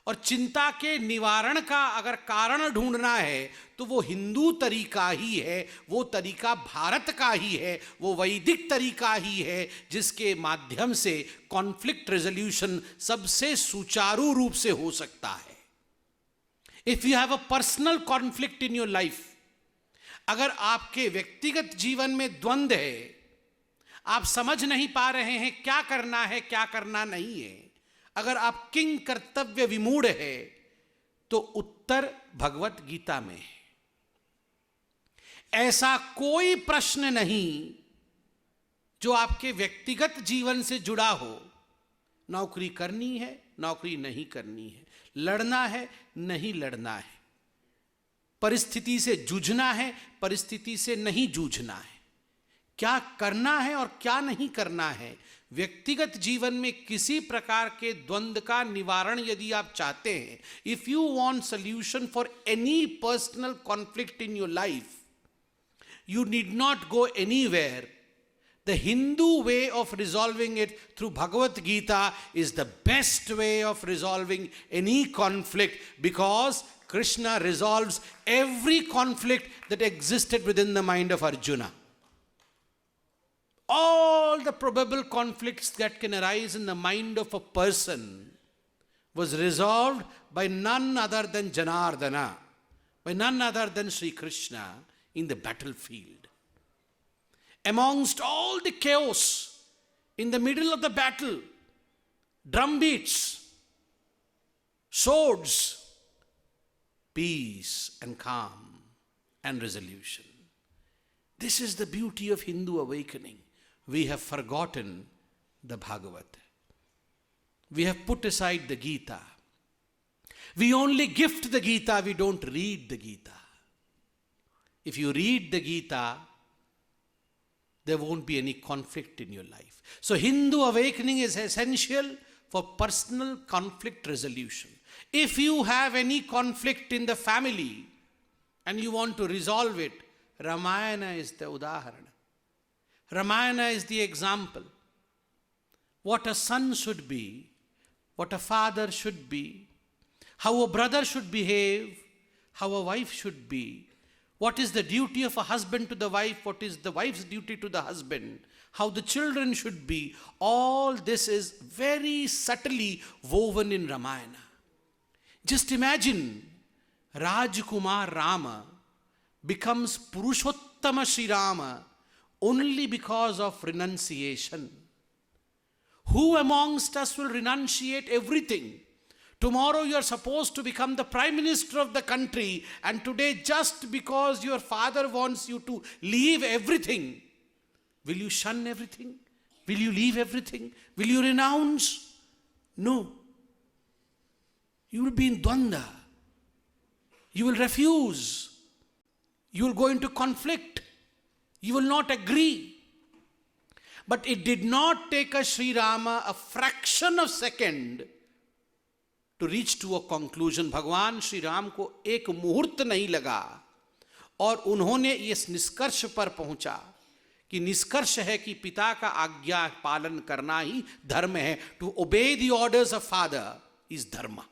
Speaker 7: और चिंता के निवारण का अगर कारण ढूंढना है तो वो हिंदू तरीका ही है, वो तरीका भारत का ही है, वो वैदिक तरीका ही है जिसके माध्यम से कॉन्फ्लिक्ट रेजोल्यूशन सबसे सुचारू रूप से हो सकता है. If you have a personal conflict in your life, अगर आपके व्यक्तिगत जीवन में द्वंद्व है, आप समझ नहीं पा रहे हैं क्या करना है क्या करना नहीं है, अगर आप किंग कर्तव्य विमूढ़ है, तो उत्तर भगवत गीता में है. ऐसा कोई प्रश्न नहीं जो आपके व्यक्तिगत जीवन से जुड़ा हो. नौकरी करनी है, नौकरी नहीं करनी है, लड़ना है, नहीं लड़ना है, परिस्थिति से जूझना है, परिस्थिति से नहीं जूझना है, क्या करना है और क्या नहीं करना है. व्यक्तिगत जीवन में किसी प्रकार के द्वंद्व का निवारण यदि आप चाहते हैं, if you want solution for any personal conflict in your life, you need not go anywhere. The Hindu way of resolving it through Bhagavad Gita is the best way of resolving any conflict, because Krishna resolves every conflict that existed within the mind of Arjuna. All the probable conflicts that can arise in the mind of a person was resolved by none other than Janardana, by none other than Sri Krishna in the battlefield. Amongst all the chaos, in the middle of the battle, drum beats, swords, peace and calm and resolution. This is the beauty of Hindu awakening. We have forgotten the Bhagavat. We have put aside the Gita. We only gift the Gita, we don't read the Gita. If you read the Gita, there won't be any conflict in your life. So Hindu awakening is essential for personal conflict resolution. If you have any conflict in the family and you want to resolve it, Ramayana is the udaharana. Ramayana is the example. What a son should be, what a father should be, how a brother should behave, how a wife should be, what is the duty of a husband to the wife, what is the wife's duty to the husband, how the children should be. All this is very subtly woven in Ramayana. Just imagine Rajkumar Rama becomes Purushottama Sri Rama only because of renunciation. Who amongst us will renunciate everything? Tomorrow you are supposed to become the Prime Minister of the country, and today, just because your father wants you to leave everything, will you shun everything? Will you leave everything? Will you renounce? No. You will be in Dwanda. You will refuse. You will go into conflict. You will not agree. But it did not take a Sri Rama a fraction of second to reach to a conclusion. भगवान श्री राम को एक मुहूर्त नहीं लगा और उन्होंने इस निष्कर्ष पर पहुंचा कि निष्कर्ष है कि पिता का आज्ञा पालन करना ही धर्म है. To obey the orders of father is dharma.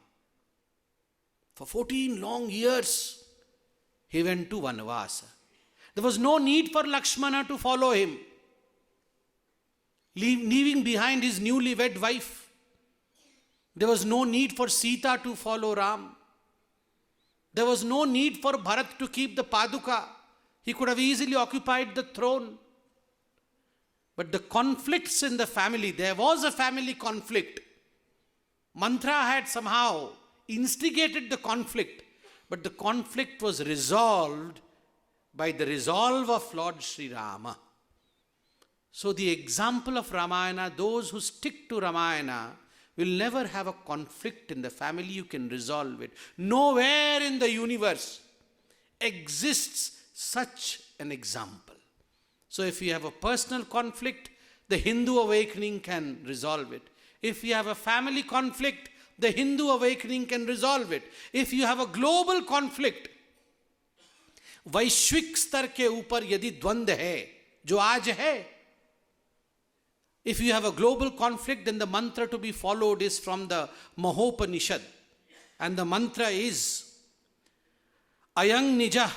Speaker 7: For 14 long years he went to Vanvasa. There was no need for Lakshmana to follow him, leaving behind his newly wed wife. There was no need for Sita to follow Ram. There was no need for Bharat to keep the Paduka. He could have easily occupied the throne. But the conflicts in the family, there was a family conflict. Mantra had somehow instigated the conflict, but the conflict was resolved by the resolve of Lord Sri Rama. So the example of Ramayana, those who stick to Ramayana will never have a conflict in the family. You can resolve it. Nowhere in the universe exists such an example. So if you have a personal conflict, the Hindu awakening can resolve it. If you have a family conflict, the Hindu awakening can resolve it. If you have a global conflict, वैश्विक स्तर के ऊपर यदि द्वंद्व है जो आज है, if you have a global conflict, then the mantra to be followed is from the Mahopanishad, and the mantra is Ayang Nijah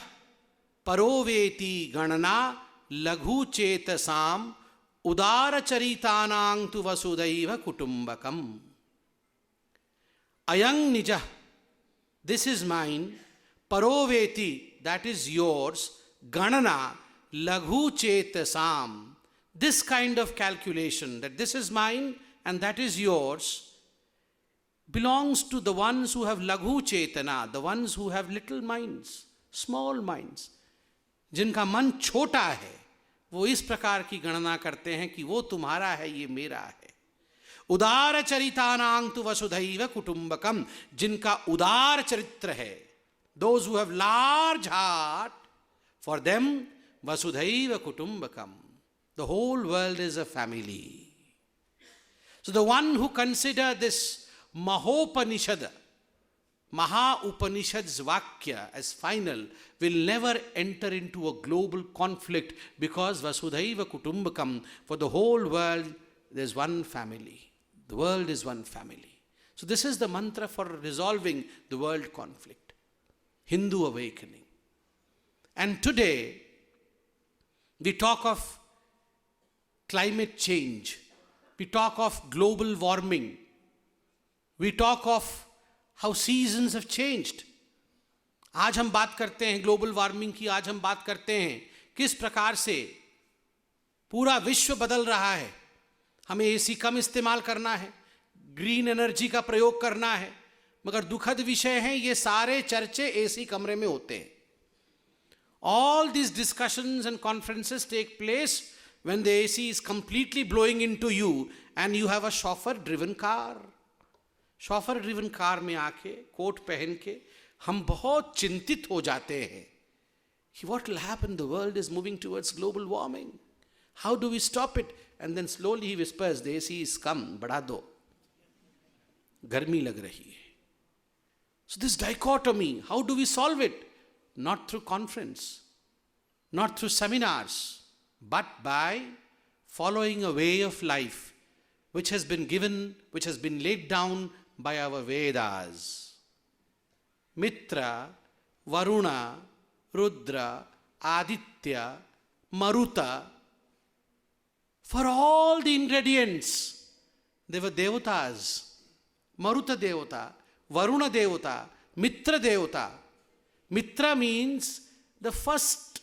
Speaker 7: Paroveti Ganana Laghu Chetasam Udara Charitanang tu Vasudhaiva Kutumbakam. Ayang Nijah, this is mine. Paroveti, that is yours. Ganana Laghu Chetasam, this kind of calculation that this is mine and that is yours belongs to the ones who have Laghu Chetana, the ones who have little minds, small minds. जिनका मन छोटा है वो इस प्रकार की गणना करते हैं कि वो तुम्हारा है, ये मेरा है. उदार चरितानां तु वसुधैव कुटुंबकम, जिनका उदार चरित्र है, those who have large heart, for them vasudhaiva kutumbakam, the whole world is a family. So the one who consider this Mahopanishad, Maha Upanishad's Vakya as final will never enter into a global conflict, because Vasudhaiva Kutumbakam, for the whole world there's one family. The world is one family. So this is the mantra for resolving the world conflict. Hindu awakening. And today we talk of climate change. We talk of global warming. We talk of how seasons have changed. आज हम बात करते हैं global warming की, आज हम बात करते हैं किस प्रकार से पूरा विश्व बदल रहा है. हमें एसी कम इस्तेमाल करना है, ग्रीन एनर्जी का प्रयोग करना है, मगर दुखद विषय है, ये सारे चर्चे एसी कमरे में होते हैं. All these discussions and conferences take place when the AC is completely blowing into you and you have a chauffeur-driven car. Chauffeur-driven car में आके कोट पहन के हम बहुत चिंतित हो जाते हैं. What will happen? The world is moving towards global warming. How do we stop it? And then slowly he whispers, the AC is come, बढ़ा दो, गर्मी लग रही है. So this dichotomy, how do we solve it? Not through conference, not through seminars, but by following a way of life which has been given, which has been laid down by our Vedas. Mitra, Varuna, Rudra, Aditya, Maruta, for all the ingredients, they were devatas. Maruta devata, Varuna devata, Mitra devata. Mitra means the first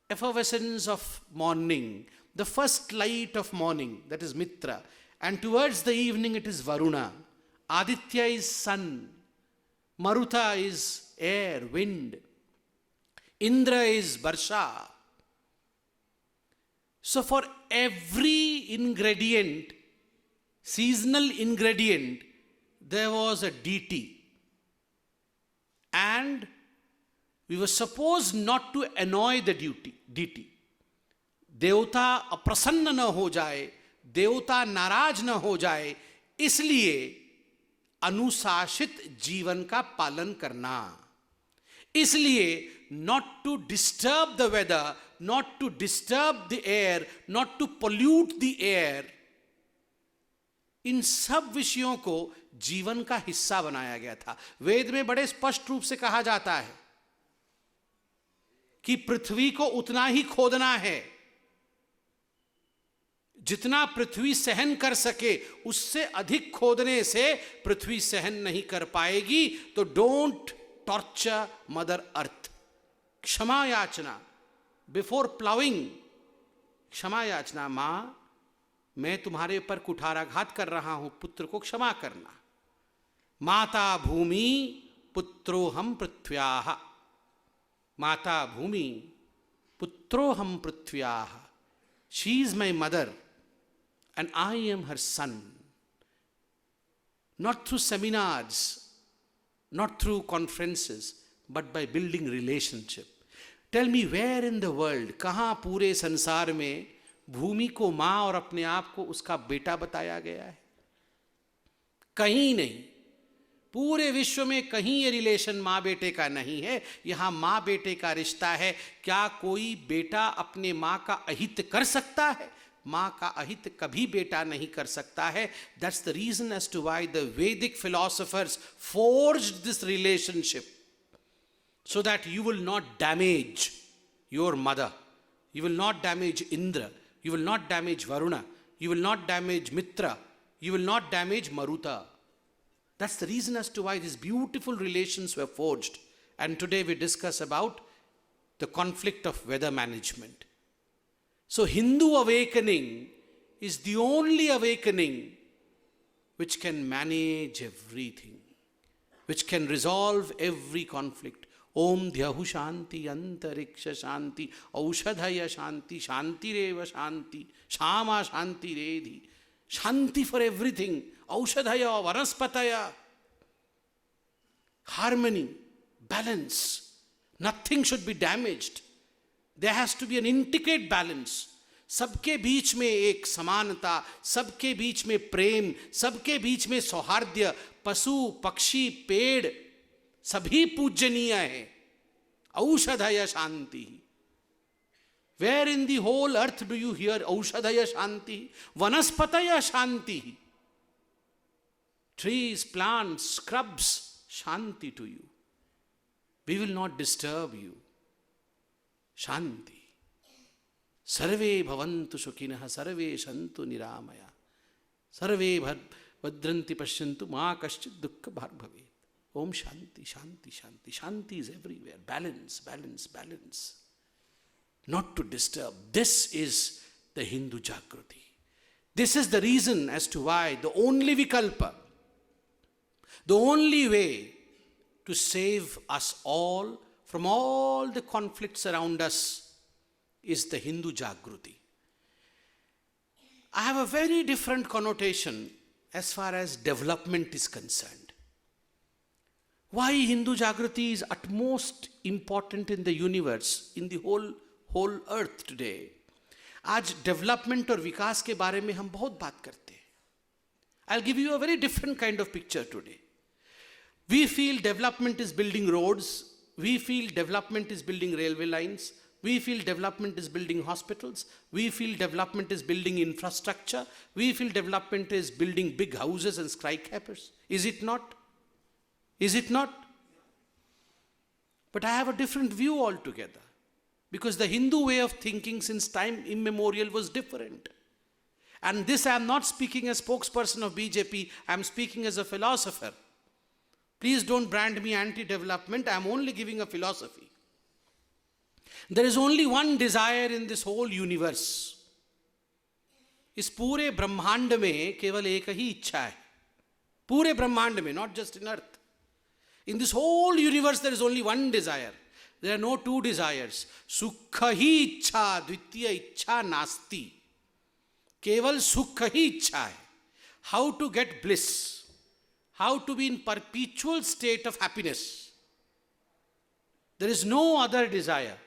Speaker 7: effervescence of morning, the first light of morning, that is Mitra. And towards the evening it is Varuna. Aditya is sun. Maruta is air, wind. Indra is Barsha. So for every ingredient, seasonal ingredient, there was a deity. And we were supposed not to annoy the deity. देवता अप्रसन्न न हो जाए, देवता नाराज न हो जाए, इसलिए अनुशासित जीवन का पालन करना. इसलिए not to disturb the weather, not to disturb the air, not to pollute the air, इन सब विषयों को जीवन का हिस्सा बनाया गया था. वेद में बड़े स्पष्ट रूप से कहा जाता है कि पृथ्वी को उतना ही खोदना है जितना पृथ्वी सहन कर सके. उससे अधिक खोदने से पृथ्वी सहन नहीं कर पाएगी. तो डोंट टॉर्चर मदर अर्थ. क्षमा याचना बिफोर प्लाविंग. क्षमा याचना, मां मैं तुम्हारे ऊपर कुठाराघात कर रहा हूं, पुत्र को क्षमा करना. माता भूमि पुत्रोहम पृथ्व्याः. माता भूमि पुत्रोहम पृथ्व्याः. She is my mother and I am her son. Not through seminars, not through conferences, but by building relationship. Tell me where in the world, कहाँ पूरे संसार में भूमि को माँ और अपने आप को उसका बेटा बताया गया है? कहीं नहीं. पूरे विश्व में कहीं ये रिलेशन माँ बेटे का नहीं है. यहां माँ बेटे का रिश्ता है. क्या कोई बेटा अपने माँ का अहित कर सकता है? माँ का अहित कभी बेटा नहीं कर सकता है. That's the reason as to why the Vedic philosophers forged this relationship, so that you will not damage your mother, you will not damage Indra, you will not damage Varuna, you will not damage Mitra, you will not damage Maruta. That's the reason as to why these beautiful relations were forged. And today we discuss about the conflict of weather management. So Hindu awakening is the only awakening which can manage everything, which can resolve every conflict. Om dhyahu shanti antariksha shanti aushadhaya shanti shantireva shanti shama shanti redhi. Shanti for everything. Aushadhaya, vanaspataya. Harmony, balance. Nothing should be damaged. There has to be an intricate balance. सबके बीच में एक समानता, सबके बीच में प्रेम, सबके बीच में सौहार्द्य. पशु पक्षी पेड़ सभी पूजनीय है. औषधय शांति. Where in the whole earth do you hear औषधय शांति? वनस्पतय शांति. Trees, plants, scrubs, shanti to you. We will not disturb you. Shanti. Sarve bhavantu sukhinah, sarve shantu niramaya. Sarve bhadranti pashyantu ma kaschit dukkha bhag bhavet. Om shanti, shanti, shanti. Shanti is everywhere. Balance, balance, balance. Not to disturb. This is the Hindu Jagruti. This is the reason as to why the only vikalpa, The only way to save us all from all the conflicts around us is the Hindu Jagruti. I have a very different connotation as far as development is concerned. Why Hindu Jagruti is utmost important in the universe, in the whole earth today. आज development और विकास के बारे में हम बहुत बात करते हैं. I'll give you a very different kind of picture today. We feel development is building roads. We feel development is building railway lines. We feel development is building hospitals. We feel development is building infrastructure. We feel development is building big houses and skyscrapers. Is it not? Is it not? But I have a different view altogether. Because the Hindu way of thinking since time immemorial was different. And this I am not speaking as spokesperson of BJP, I am speaking as a philosopher. Please don't brand me anti-development, I am only giving a philosophy. There is only one desire in this whole universe. इस पूरे ब्रह्मांड में केवल एक ही इच्छा है. पूरे ब्रह्मांड में, not just in earth. In this whole universe there is only one desire. There are no two desires. Sukha hi ichha, dvitiya ichha nasti. Keval sukha hi ichha hai. How to get bliss. How to be in perpetual state of happiness. There is no other desire.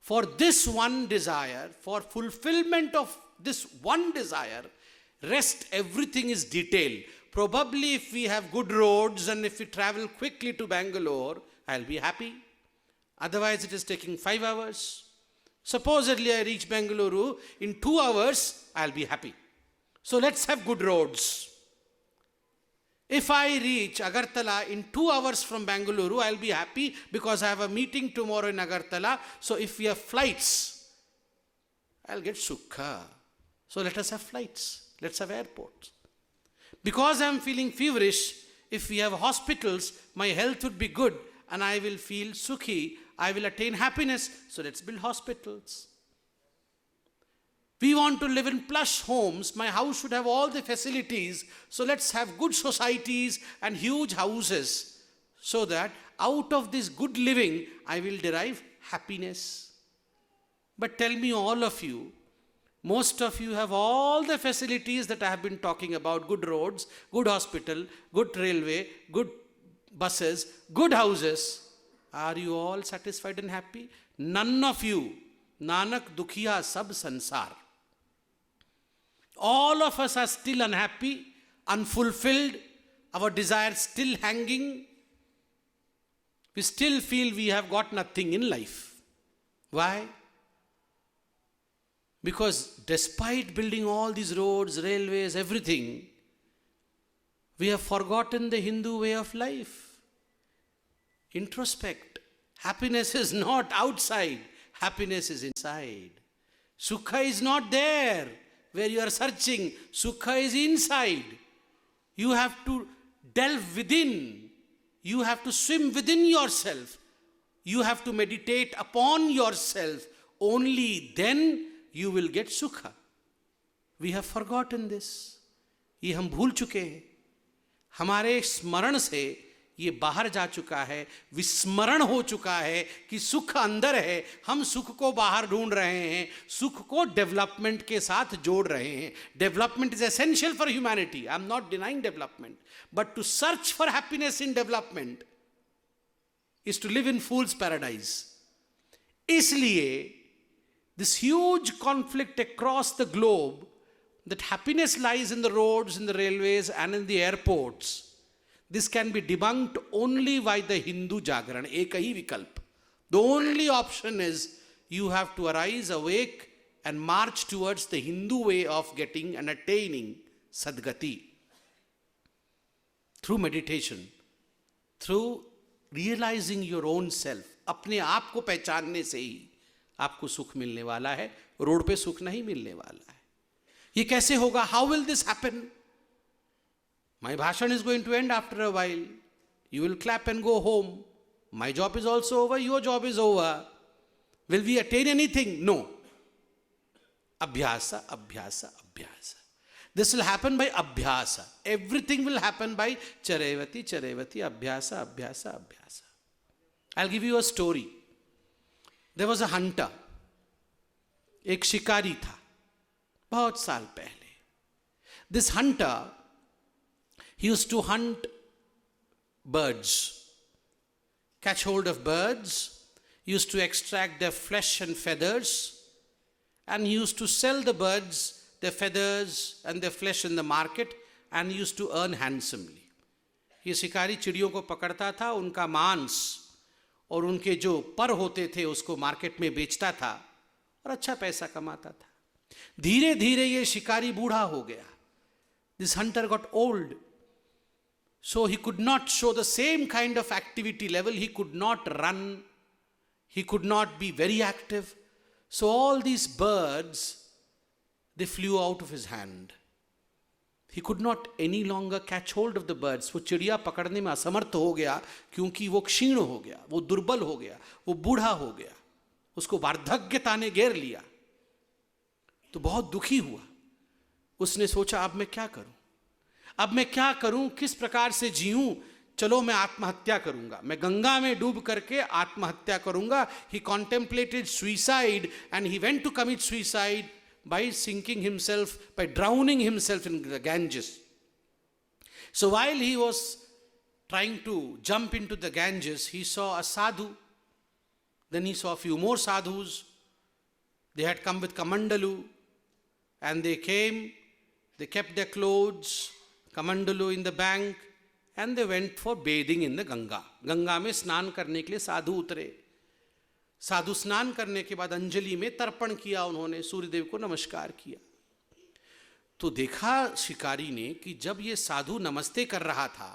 Speaker 7: For this one desire, for fulfillment of this one desire, rest everything is detailed. Probably if we have good roads and if we travel quickly to Bangalore, I'll be happy. Otherwise, it is taking 5 hours. Supposedly, I reach Bengaluru in 2 hours, I'll be happy. So let's have good roads. If I reach Agartala in 2 hours from Bengaluru, I'll be happy because I have a meeting tomorrow in Agartala. So if we have flights, I'll get sukha. So let us have flights. Let's have airports. Because I'm feeling feverish, if we have hospitals, my health would be good and I will feel sukhi. I will attain happiness, so let's build hospitals. We want to live in plush homes. My house should have all the facilities, so let's have good societies and huge houses, so that out of this good living, I will derive happiness. But tell me, all of you, most of you have all the facilities that I have been talking about, good roads, good hospital, good railway, good buses, good houses. Are you all satisfied and happy? None of you. Nanak dukhiya sab sansar. All of us are still unhappy, unfulfilled, our desires still hanging. We still feel we have got nothing in life. Why? Because despite building all these roads, railways, everything, we have forgotten the Hindu way of life. Introspect. Happiness is not outside. Happiness is inside. Sukha is not there where you are searching. Sukha is inside. You have to delve within. You have to swim within yourself. You have to meditate upon yourself. Only then you will get sukha. We have forgotten this. ये हम भूल चुके हैं. हमारे स्मरण से ये बाहर जा चुका है, विस्मरण हो चुका है कि सुख अंदर है. हम सुख को बाहर ढूंढ रहे हैं, सुख को डेवलपमेंट के साथ जोड़ रहे हैं. Development is essential for humanity. I am not denying development, but to search for happiness in development is to live in fools paradise. इसलिए this huge conflict across the globe, that happiness lies in the roads, in the railways and in the airports. This can be debunked only by the Hindu Jagaran. Ek hi vikalp. The only option is you have to arise, awake and march towards the Hindu way of getting and attaining Sadgati. Through meditation, through realizing your own self. अपने आप को पहचानने से ही आपको सुख मिलने वाला है. रोड पे सुख नहीं मिलने वाला है. ये कैसे होगा? How will this happen? My bhashan is going to end after a while. You will clap and go home. My job is also over. Your job is over. Will we attain anything? No. Abhyasa, abhyasa, abhyasa. This will happen by abhyasa. Everything will happen by charevati, charevati, abhyasa, abhyasa, abhyasa. I'll give you a story. There was a hunter. एक शिकारी था बहुत साल पहले. This hunter, he used to hunt birds, catch hold of birds, used to extract their flesh and feathers, and he used to sell the birds, their feathers and their flesh in the market, and used to earn handsomely. ये शिकारी चिड़ियों को पकड़ता था, उनका मांस और उनके जो पर होते थे उसको मार्केट में बेचता था और अच्छा पैसा कमाता था. धीरे धीरे ये शिकारी बूढ़ा हो गया. This hunter got old, so he could not show the same kind of activity level. He could not run, he could not be very active. So all these birds, they flew out of his hand. He could not any longer catch hold of the birds. वो चिड़िया पकड़ने में असमर्थ हो गया क्योंकि वो क्षीण हो गया, वो दुर्बल हो गया, वो बूढ़ा हो गया, उसको वार्धक्यता ने घेर लिया. तो बहुत दुखी हुआ. उसने सोचा अब मैं क्या करूं, अब मैं क्या करूं, किस प्रकार से जीऊं. चलो मैं आत्महत्या करूंगा, मैं गंगा में डूब करके आत्महत्या करूंगा. He contemplated suicide and he went to commit suicide by sinking himself, by drowning himself in the Ganges. So while he was trying to jump into the Ganges, he saw a sadhu. Then he saw a few more sadhus. They had come with kamandalu, and they came, they kept their clothes, kamandalu in the bank, and they went for bathing in the Ganga. Ganga में स्नान करने के लिए साधु उतरे. साधु स्नान करने के बाद अंजलि में तर्पण किया, उन्होंने सूर्यदेव को नमस्कार किया. तो देखा शिकारी ने कि जब ये साधु नमस्ते कर रहा था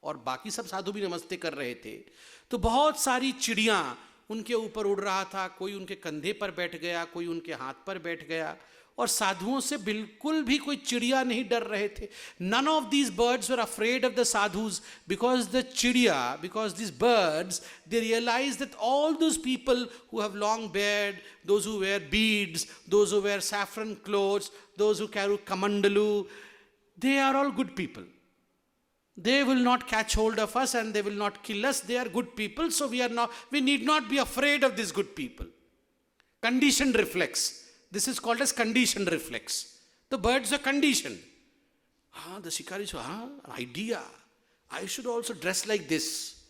Speaker 7: और बाकी सब साधु भी नमस्ते कर रहे थे, तो बहुत सारी चिड़ियां उनके ऊपर उड़ रहा था. कोई उनके कंधे पर बैठ गया, कोई उनके हाथ पर बैठ गया, और साधुओं से बिल्कुल भी कोई चिड़िया नहीं डर रहे थे. None of these birds were afraid of the sadhus, because the chidiya, because these birds, they realized that all those people who have long beard, those who wear beads, those who wear saffron clothes, those who carry kamandalu, they are all good people. They will not catch hold of us and they will not kill us. They are good people, so we need not be afraid of these good people. Conditioned reflex. This is called as conditioned reflex. The birds are conditioned. The shikari said, idea. I should also dress like this.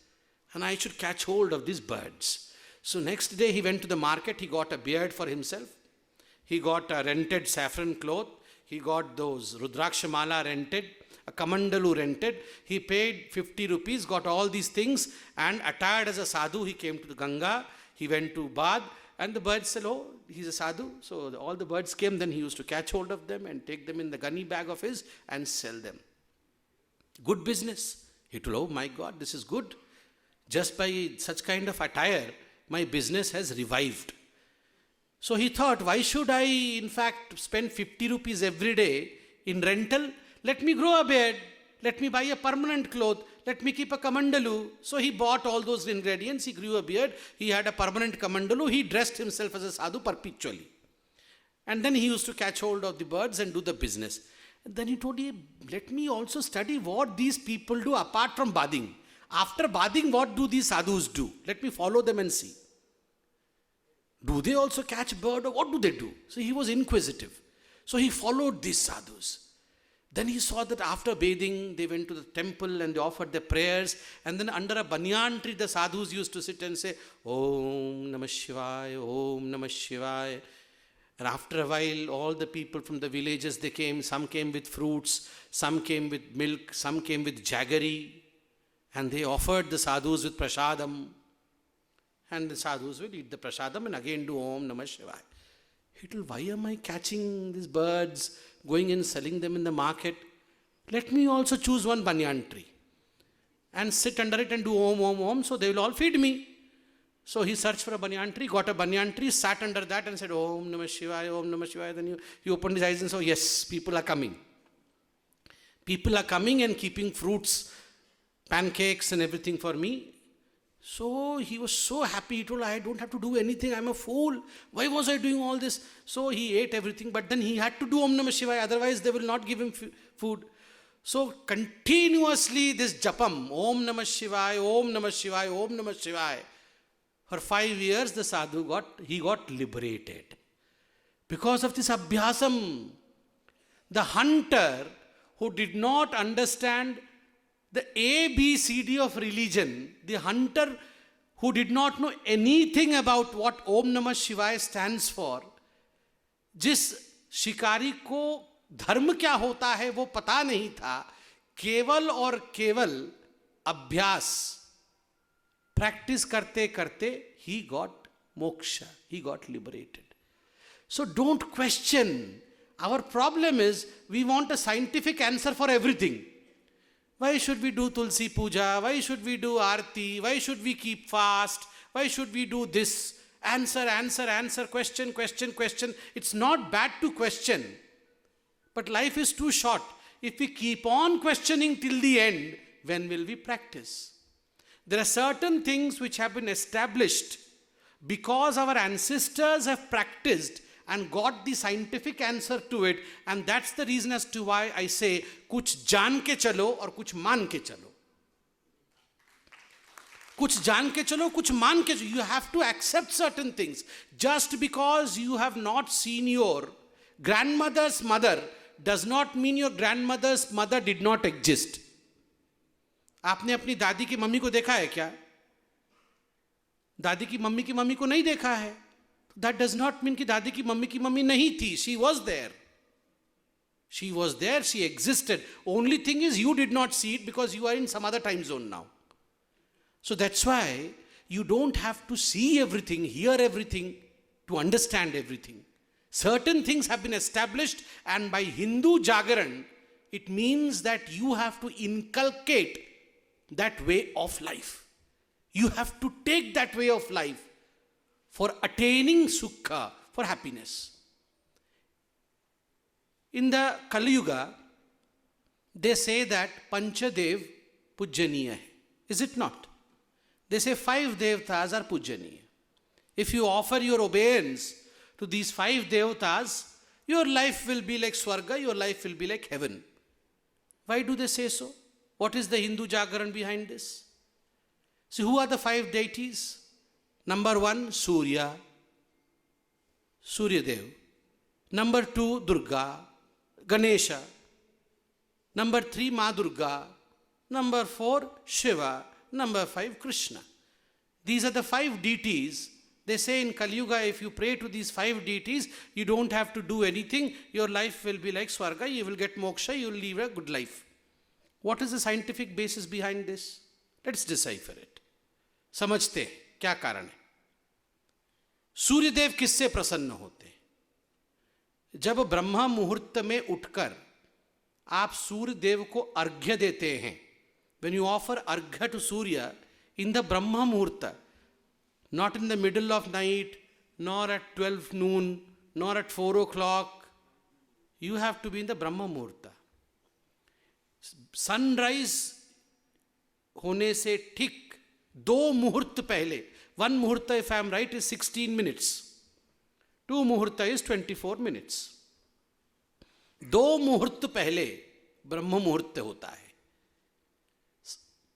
Speaker 7: And I should catch hold of these birds. So next day he went to the market. He got a beard for himself. He got a rented saffron cloth. He got those rudrakshamala rented. A kamandalu rented. He paid 50 rupees, got all these things, and attired as a sadhu, he came to the Ganga. He went to bath. And the birds said, oh, he's a sadhu. So all the birds came, then he used to catch hold of them and take them in the gunny bag of his and sell them. Good business. He told, oh my God, this is good. Just by such kind of attire, my business has revived. So he thought, why should I in fact spend 50 rupees every day in rental? Let me grow a beard. Let me buy a permanent cloth. Let me keep a kamandalu. So he bought all those ingredients. He grew a beard. He had a permanent kamandalu. He dressed himself as a sadhu perpetually. And then he used to catch hold of the birds and do the business. And then he told him, let me also study what these people do apart from bathing. After bathing, what do these sadhus do? Let me follow them and see. Do they also catch bird, or what do they do? So he was inquisitive. So he followed these sadhus. Then he saw that after bathing, they went to the temple and they offered their prayers. And then under a banyan tree, the sadhus used to sit and say, Om Namah Shivaya, Om Namah Shivaya. And after a while, all the people from the villages, they came. Some came with fruits, some came with milk, some came with jaggery. And they offered the sadhus with prasadam. And the sadhus will eat the prasadam and again do Om Namah Shivaya. He told, why am I catching these birds, going and selling them in the market? Let me also choose one banyan tree and sit under it and do Om, Om, Om, so they will all feed me. So he searched for a banyan tree, got a banyan tree, sat under that and said, Om Namah Shivaya, Om Namah Shivaya. Then he opened his eyes and saw, yes, people are coming. People are coming and keeping fruits, pancakes and everything for me. So he was so happy. He told, I don't have to do anything. I'm a fool. Why was I doing all this? So he ate everything. But then he had to do Om Namah Shivaya. Otherwise they will not give him food. So continuously this japam, Om Namah Shivaya, Om Namah Shivaya, Om Namah Shivaya. For 5 years the sadhu got liberated. Because of this abhyasam. The hunter who did not understand the ABCD of religion, the hunter who did not know anything about what Om Namah Shivaya stands for, जिस शिकारी को धर्म क्या होता है वो पता नहीं था, केवल और केवल अभ्यास practice करते करते he got moksha, he got liberated. So don't question. Our problem is we want a scientific answer for everything. Why should we do Tulsi Puja? Why should we do Aarti? Why should we keep fast? Why should we do this? Answer, question. It's not bad to question. But life is too short. If we keep on questioning till the end, when will we practice? There are certain things which have been established because our ancestors have practiced and got the scientific answer to it, and that's the reason as to why I say kuch jaan ke chalo aur kuch maan ke chalo. Kuch jaan ke chalo, kuch maan ke chalo. You have to accept certain things. Just because you have not seen your grandmother's mother does not mean your grandmother's mother did not exist. आपने अपनी दादी की mummy को देखा है क्या? दादी की मम्मी को नहीं देखा है. That does not mean कि दादी की मम्मी नहीं थी. She was there. She existed. Only thing is you did not see it because you are in some other time zone now. So that's why you don't have to see everything, hear everything to understand everything. Certain things have been established, and by Hindu Jagaran, it means that you have to inculcate that way of life. You have to take that way of life for attaining sukha, for happiness. In the Kali Yuga, they say that Panchadev Pujaniya hai. Is it not? They say 5 Devtas are Pujaniya. If you offer your obeisance to these 5 Devtas, your life will be like Swarga, your life will be like heaven. Why do they say so? What is the Hindu Jagaran behind this? So who are the 5 deities? Number 1, Surya Dev. Number 2, Durga, Ganesha. Number 3, Ma Durga. Number 4, Shiva. Number 5, Krishna. These are the 5 deities. They say in Kali Yuga, if you pray to these 5 deities, you don't have to do anything. Your life will be like Swarga. You will get moksha. You will live a good life. What is the scientific basis behind this? Let's decipher it. समझते हैं क्या कारण है. सूर्यदेव किससे प्रसन्न होते हैं? जब ब्रह्म मुहूर्त में उठकर आप सूर्यदेव को अर्घ्य देते हैं, when you offer arghya to Surya in the Brahma Muhurta, not in the middle of night, nor at 12 noon, nor at 4 o'clock, you have to be in the Brahma Muhurta. Sunrise होने से ठीक 2 मुहूर्त पहले, 1 मुहूर्त if I am right is 16 minutes, 2 मुहूर्त is 24 minutes. 2 मुहूर्त पहले ब्रह्म मुहूर्त होता है.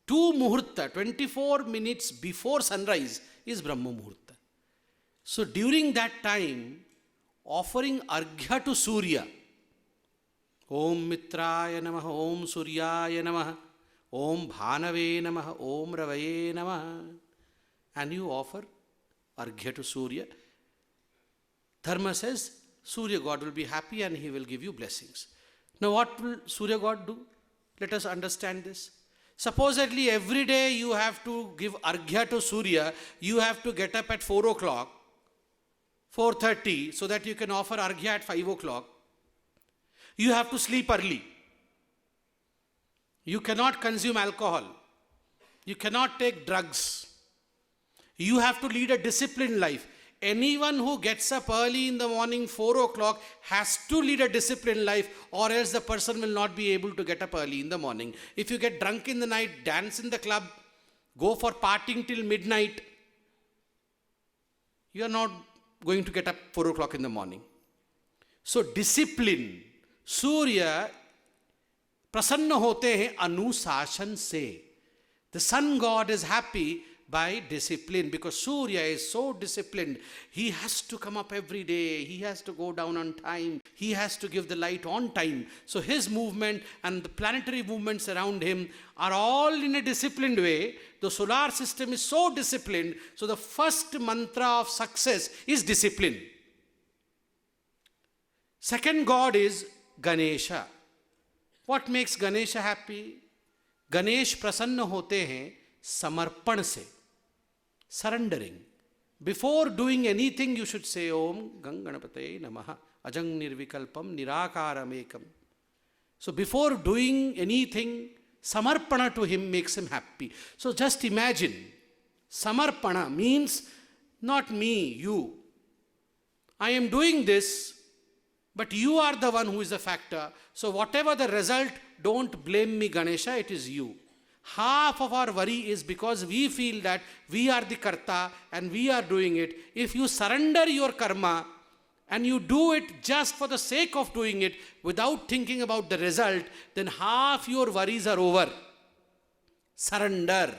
Speaker 7: 2 muhurta, 24 minutes before sunrise is Brahma Muhurta. So during that time, offering arghya to Surya, Om Mitraya Namaha, Om Suryaya Namaha, Om Bhanave Namaha, Om Ravaye Namaha, and you offer arghya to Surya. Dharma says, Surya God will be happy and he will give you blessings. Now what will Surya God do? Let us understand this. Supposedly every day you have to give arghya to Surya, you have to get up at 4 o'clock, 4:30, so that you can offer arghya at 5 o'clock. You have to sleep early. You cannot consume alcohol. You cannot take drugs. You have to lead a disciplined life. Anyone who gets up early in the morning, 4 o'clock, has to lead a disciplined life, or else the person will not be able to get up early in the morning. If you get drunk in the night, dance in the club, go for partying till midnight, you are not going to get up 4 o'clock in the morning. So discipline, Surya प्रसन्न होते हैं अनुशासन से. The sun god is happy by discipline, because Surya is so disciplined. He has to come up every day. He has to go down on time. He has to give the light on time. So his movement and the planetary movements around him are all in a disciplined way. The solar system is so disciplined. So the first mantra of success is discipline. Second god is Ganesha. What makes Ganesha happy? Ganesh प्रसन्न होते हैं समर्पण से, surrendering. Before doing anything, you should say Om Ganganapataye Namaha Ajang Nirvikalpam Nirakaram Ekam. So before doing anything, samarpana to him makes him happy. So just imagine, samarpana means not me, you. I am doing this, but you are the one who is the factor. So whatever the result, don't blame me, Ganesha, it is you. Half of our worry is because we feel that we are the karta and we are doing it. If you surrender your karma and you do it just for the sake of doing it without thinking about the result, then half your worries are over. Surrender.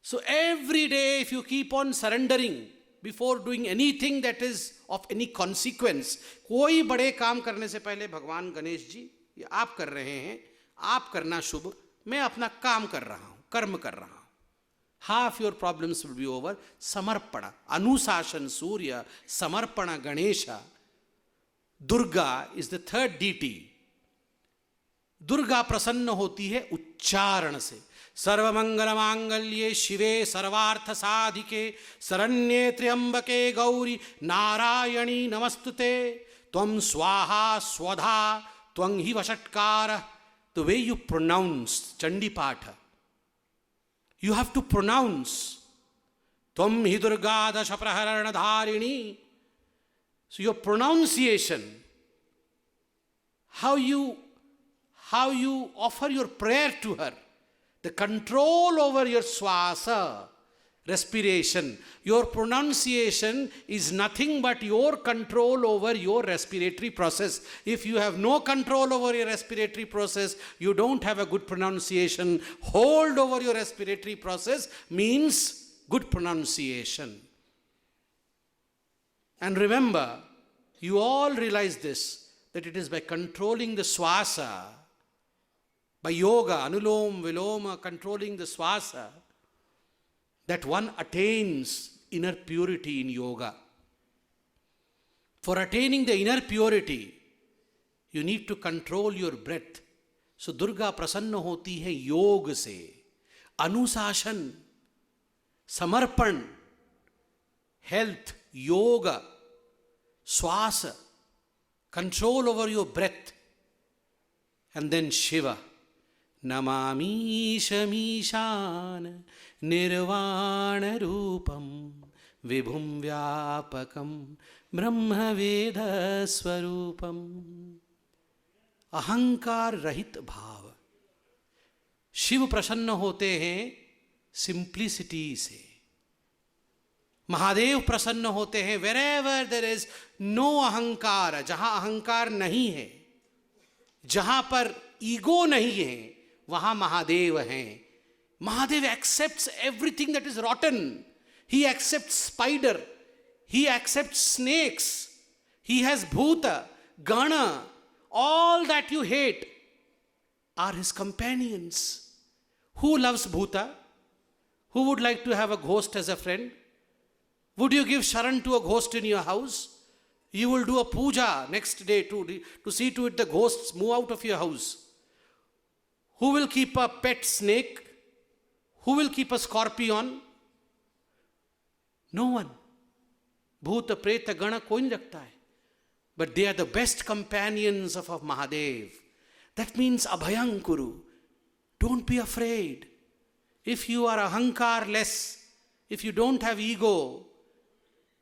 Speaker 7: So every day if you keep on surrendering before doing anything that is of any consequence, कोई बड़े काम करने से पहले भगवान गणेश जी ये आप कर रहे हैं, आप करना शुभ, मैं अपना काम कर रहा हूं, कर्म कर रहा हूं. Half your problems will be over. Samarpana, Anushasan, Surya, Samarpana, Ganesha. Durga is the third deity. Durga प्रसन्न होती है उच्चारण से. सर्वमंगल मांगल्ये शिवे सर्वार्थ साधिके शरण्ये त्र्यंबके गौरी नारायणी नमस्तुते त्वं स्वाहा स्वधा त्वं हि वषट्कार. The way you pronounce Chandi Patha, you have to pronounce Tvam hi Durga dasha praharana dharini. So your pronunciation, how you offer your prayer to her, the control over your swasa, respiration, your pronunciation is nothing but your control over your respiratory process. If you have no control over your respiratory process, you don't have a good pronunciation. Hold over your respiratory process means good pronunciation. And remember, you all realize this, that it is by controlling the swasa, by yoga, anulom, viloma, controlling the swasa, that one attains inner purity in yoga. For attaining the inner purity, you need to control your breath. So Durga prasanna hoti hai yog se. Anushasan, samarpan, health, yoga, swasa, control over your breath. And then Shiva. Namami Shamishan Nirvana Rupam Vibhum Vyapakam Brahma Veda Swarupam. Ahankar Rahit Bhav. Shiv प्रसन्न होते हैं simplicity से. महादेव प्रसन्न होते हैं wherever there is no अहंकार, जहां अहंकार नहीं है, जहां पर ईगो नहीं है, वहां महादेव हैं. Mahadev accepts everything that is rotten. He accepts spider. He accepts snakes. He has bhuta, gana. All that you hate are his companions. Who loves bhuta? Who would like to have a ghost as a friend? Would you give sharan to a ghost in your house? You will do a puja next day to see to it the ghosts move out of your house. Who will keep a pet snake? Who will keep a scorpion? No one. Bhuta, Preta, Gana koi nahi rakhta hai. But they are the best companions of Mahadev. That means abhayam kuru. Don't be afraid. If you are ahankar less, if you don't have ego,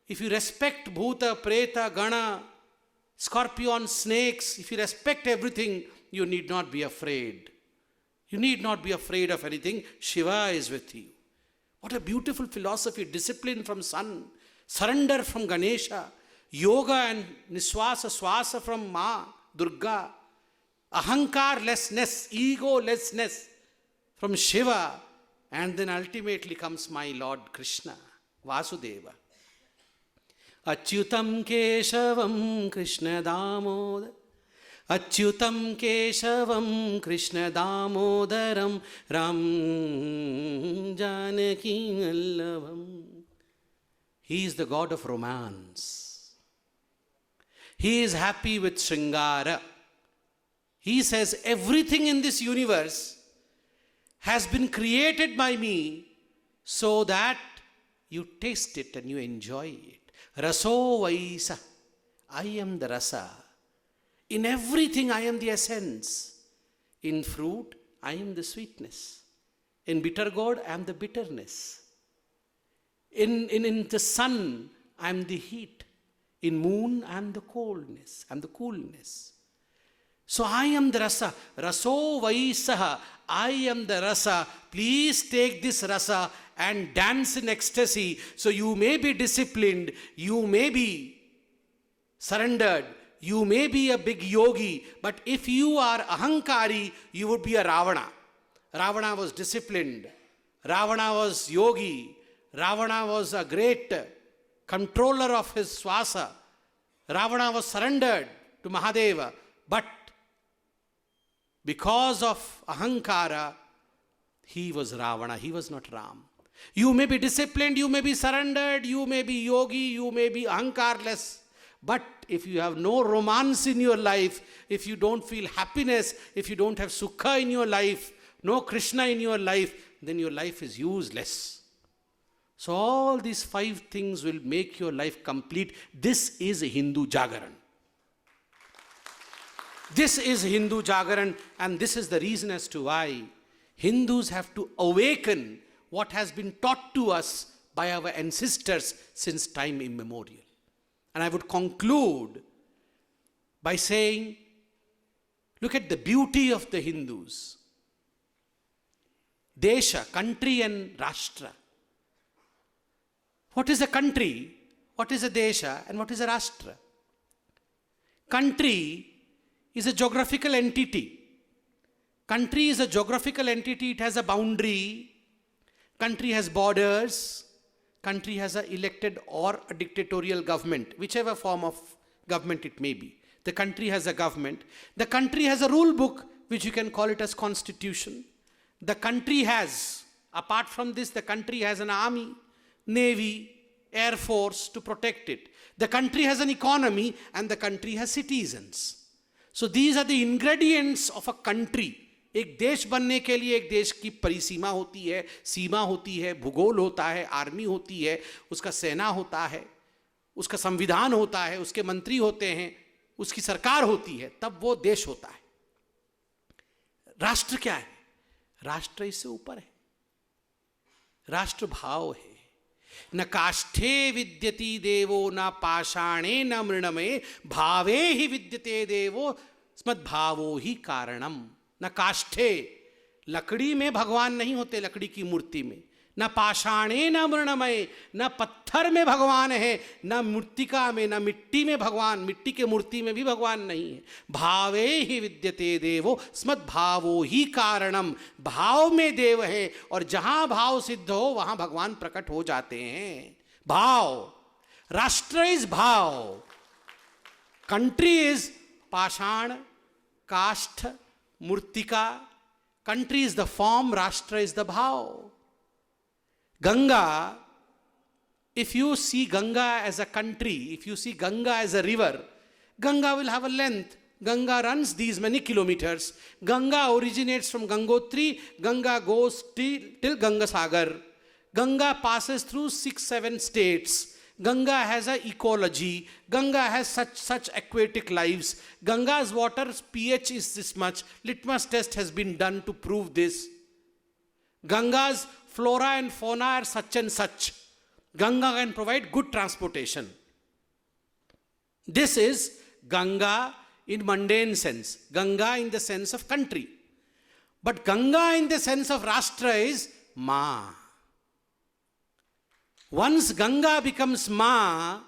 Speaker 7: if you respect Bhuta, Preta, Gana, scorpion, snakes, if you respect everything, you need not be afraid. You need not be afraid of anything. Shiva is with you. What a beautiful philosophy. Discipline from sun, surrender from Ganesha, yoga and niswasa, swasa from Ma, Durga, ahankarlessness, egolessness from Shiva, and then ultimately comes my Lord Krishna, Vasudeva. Achyutam Keshavam Krishna Damodar, Achyutam Keshavam Krishna Damodaram Ram Janaki Allavam. He is the God of romance. He is happy with Shringara. He says, everything in this universe has been created by me so that you taste it and you enjoy it. Raso Vaisa. I am the rasa. In everything I am the essence. In fruit, I am the sweetness. In bitter gourd, I am the bitterness. In the sun, I am the heat. In moon, I am the coldness. I am the coolness. So I am the rasa. Raso Vaisaha. I am the rasa. Please take this rasa and dance in ecstasy. So you may be disciplined. You may be surrendered. You may be a big yogi. But if you are ahankari, you would be a Ravana. Ravana was disciplined. Ravana was yogi. Ravana was a great controller of his swasa. Ravana was surrendered to Mahadeva. But because of ahankara, he was Ravana. He was not Ram. You may be disciplined, you may be surrendered, you may be yogi, you may be ahankarless. But if you have no romance in your life, if you don't feel happiness, if you don't have sukha in your life, no Krishna in your life, then your life is useless. So all these 5 things will make your life complete. This is a Hindu Jagaran. This is Hindu Jagaran, and this is the reason as to why Hindus have to awaken what has been taught to us by our ancestors since time immemorial. And I would conclude by saying, look at the beauty of the Hindus. Desha, country, and Rashtra. What is a country? What is a Desha? And what is a Rashtra? Country is a geographical entity. Country is a geographical entity. It has a boundary. Country has borders. Country has an elected or a dictatorial government, whichever form of government it may be. The country has a government. The country has a rule book, which you can call it as constitution. The country has, apart from this, the country has an army, navy, air force to protect it. The country has an economy, and the country has citizens. So these are the ingredients of a country. एक देश बनने के लिए एक देश की परिसीमा होती है, सीमा होती है, भूगोल होता है, आर्मी होती है, उसका सेना होता है, उसका संविधान होता है, उसके मंत्री होते हैं, उसकी सरकार होती है, तब वो देश होता है. राष्ट्र क्या है? राष्ट्र इससे ऊपर है. राष्ट्र भाव है. न काष्ठे विद्यति देवो न पाषाणे न मृणमे भावे ही विद्यते देवो स्मद्भावो ही कारणम. न काष्ठे, लकड़ी में भगवान नहीं होते, लकड़ी की मूर्ति में. न पाषाणे न मृणमय, न पत्थर में भगवान है, न मृत्तिका में, न मिट्टी में भगवान, मिट्टी के मूर्ति में भी भगवान नहीं है. भावे ही विद्यते देवो स्मद्भावो ही कारणम. भाव में देव है, और जहां भाव सिद्ध हो वहां भगवान प्रकट हो जाते हैं. भाव. राष्ट्र इज भाव. कंट्री इज पाषाण, काष्ठ, Murtika. Country is the form, Rashtra is the bhav. Ganga, if you see Ganga as a country, if you see Ganga as a river, Ganga will have a length. Ganga runs these many kilometers. Ganga originates from Gangotri. Ganga goes till Ganga Sagar. Ganga passes through 6-7 states. Ganga has an ecology. Ganga has such aquatic lives. Ganga's water's pH is this much. Litmus test has been done to prove this. Ganga's flora and fauna are such and such. Ganga can provide good transportation. This is Ganga in mundane sense. Ganga in the sense of country. But Ganga in the sense of Rashtra is Ma. Once Ganga becomes Ma,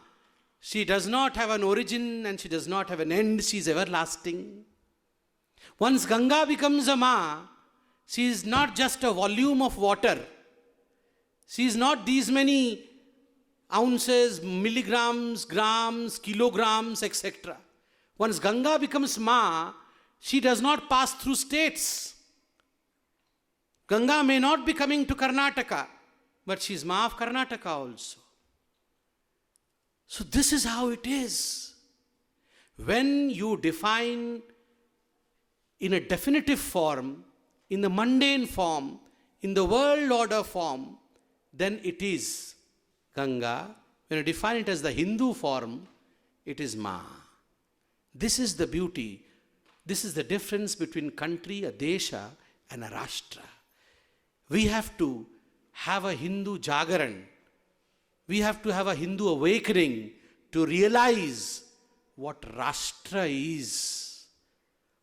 Speaker 7: she does not have an origin and she does not have an end, she is everlasting. Once Ganga becomes a Ma, she is not just a volume of water. She is not these many ounces, milligrams, grams, kilograms, etc. Once Ganga becomes Ma, she does not pass through states. Ganga may not be coming to Karnataka, but she is Ma of Karnataka also. So this is how it is. When you define in a definitive form, in the mundane form, in the world order form, then it is Ganga. When you define it as the Hindu form, it is Ma. This is the beauty. This is the difference between country, a desha, and a rashtra. We have to have a Hindu Jagaran. We have to have a Hindu awakening to realize what Rashtra is.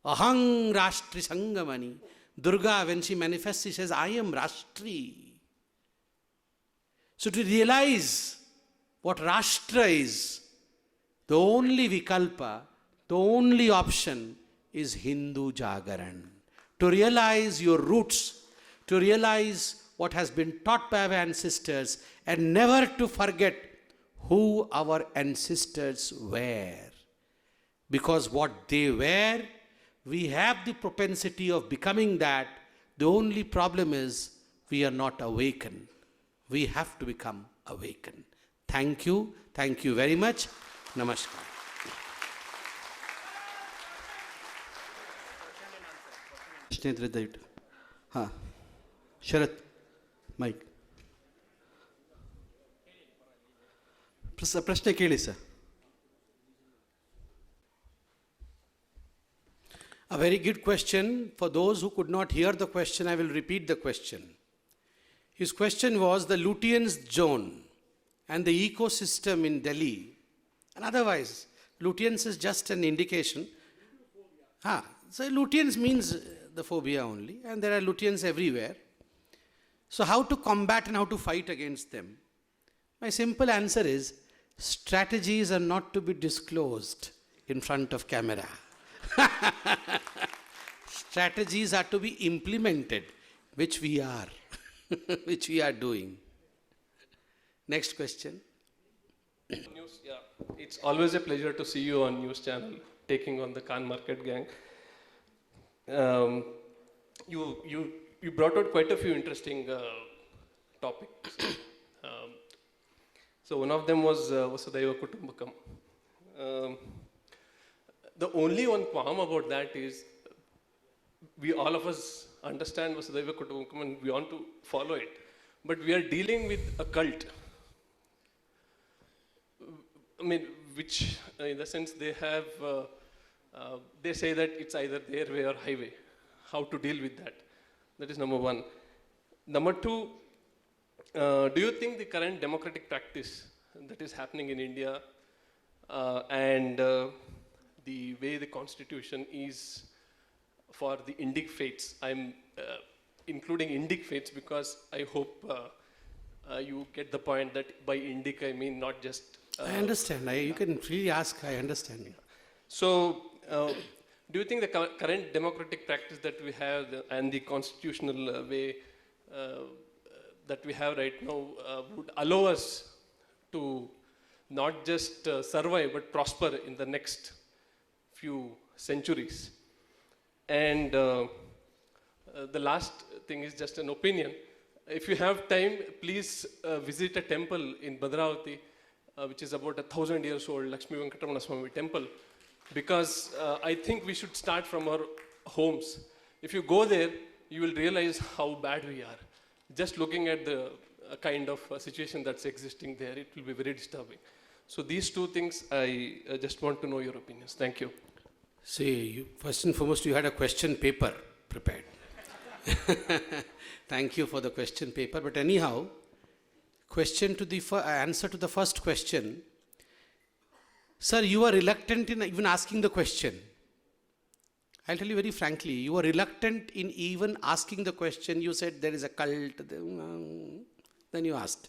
Speaker 7: Ahang Rashtri Sangamani. Durga, when she manifests, she says, I am Rashtri. So to realize what Rashtra is, the only Vikalpa, the only option is Hindu Jagaran. To realize your roots, to realize what has been taught by our ancestors, and never to forget who our ancestors were. Because what they were, we have the propensity of becoming that. The only problem is we are not awakened. We have to become awakened. Thank you. Thank you very much. Namaskar.
Speaker 5: ಪ್ರಶ್ನೆ ಇದ್ರೆ ದಯವಿಟ್ಟು. ಹಾಂ, ಶರತ್ mic. ಪ್ರಶ್ನೆ ಕೇಳಿ sir.
Speaker 7: A very good question. For those who could not hear the question, I will repeat the question. His question was the Lutyens zone and the ecosystem in Delhi. And otherwise, Lutyens is just an indication. So Lutyens means the phobia only, and there are Lutyens everywhere. So how to combat and how to fight against them? My simple answer is, strategies are not to be disclosed in front of camera. Strategies are to be implemented, which we are, which we are doing. Next question.
Speaker 8: News, yeah. It's always a pleasure to see you on News Channel, taking on the Khan Market gang. You brought out quite a few interesting topics. So one of them was Vasudhaiva Kutumbakam. The only one qualm about that is we all of us understand Vasudhaiva Kutumbakam and we want to follow it, but we are dealing with a cult. I mean, which in the sense they have, they say that it's either their way or highway. How to deal with that? That is number one. Number two, do you think the current democratic practice that is happening in India and the way the constitution is for the Indic faiths, I'm including Indic faiths because I hope you get the point that by Indic I mean not just...
Speaker 7: I understand. You can really ask, I understand.
Speaker 8: So, do you think the current democratic practice that we have and the constitutional way that we have right now would allow us to not just survive but prosper in the next few centuries? And the last thing is just an opinion. If you have time, please visit a temple in Bhadravati, which is about 1,000 years old, Lakshmi Venkatramana Swami temple, because I think we should start from our homes. If you go there, you will realize how bad we are. Just looking at the kind of situation that's existing there, it will be very disturbing. So these two things, I just want to know your opinions. Thank you.
Speaker 7: See, first and foremost, you had a question paper prepared. Thank you for the question paper. But anyhow, answer to the first question. Sir, you are reluctant in even asking the question. I'll tell you very frankly, you are reluctant in even asking the question. You said there is a cult, then you asked.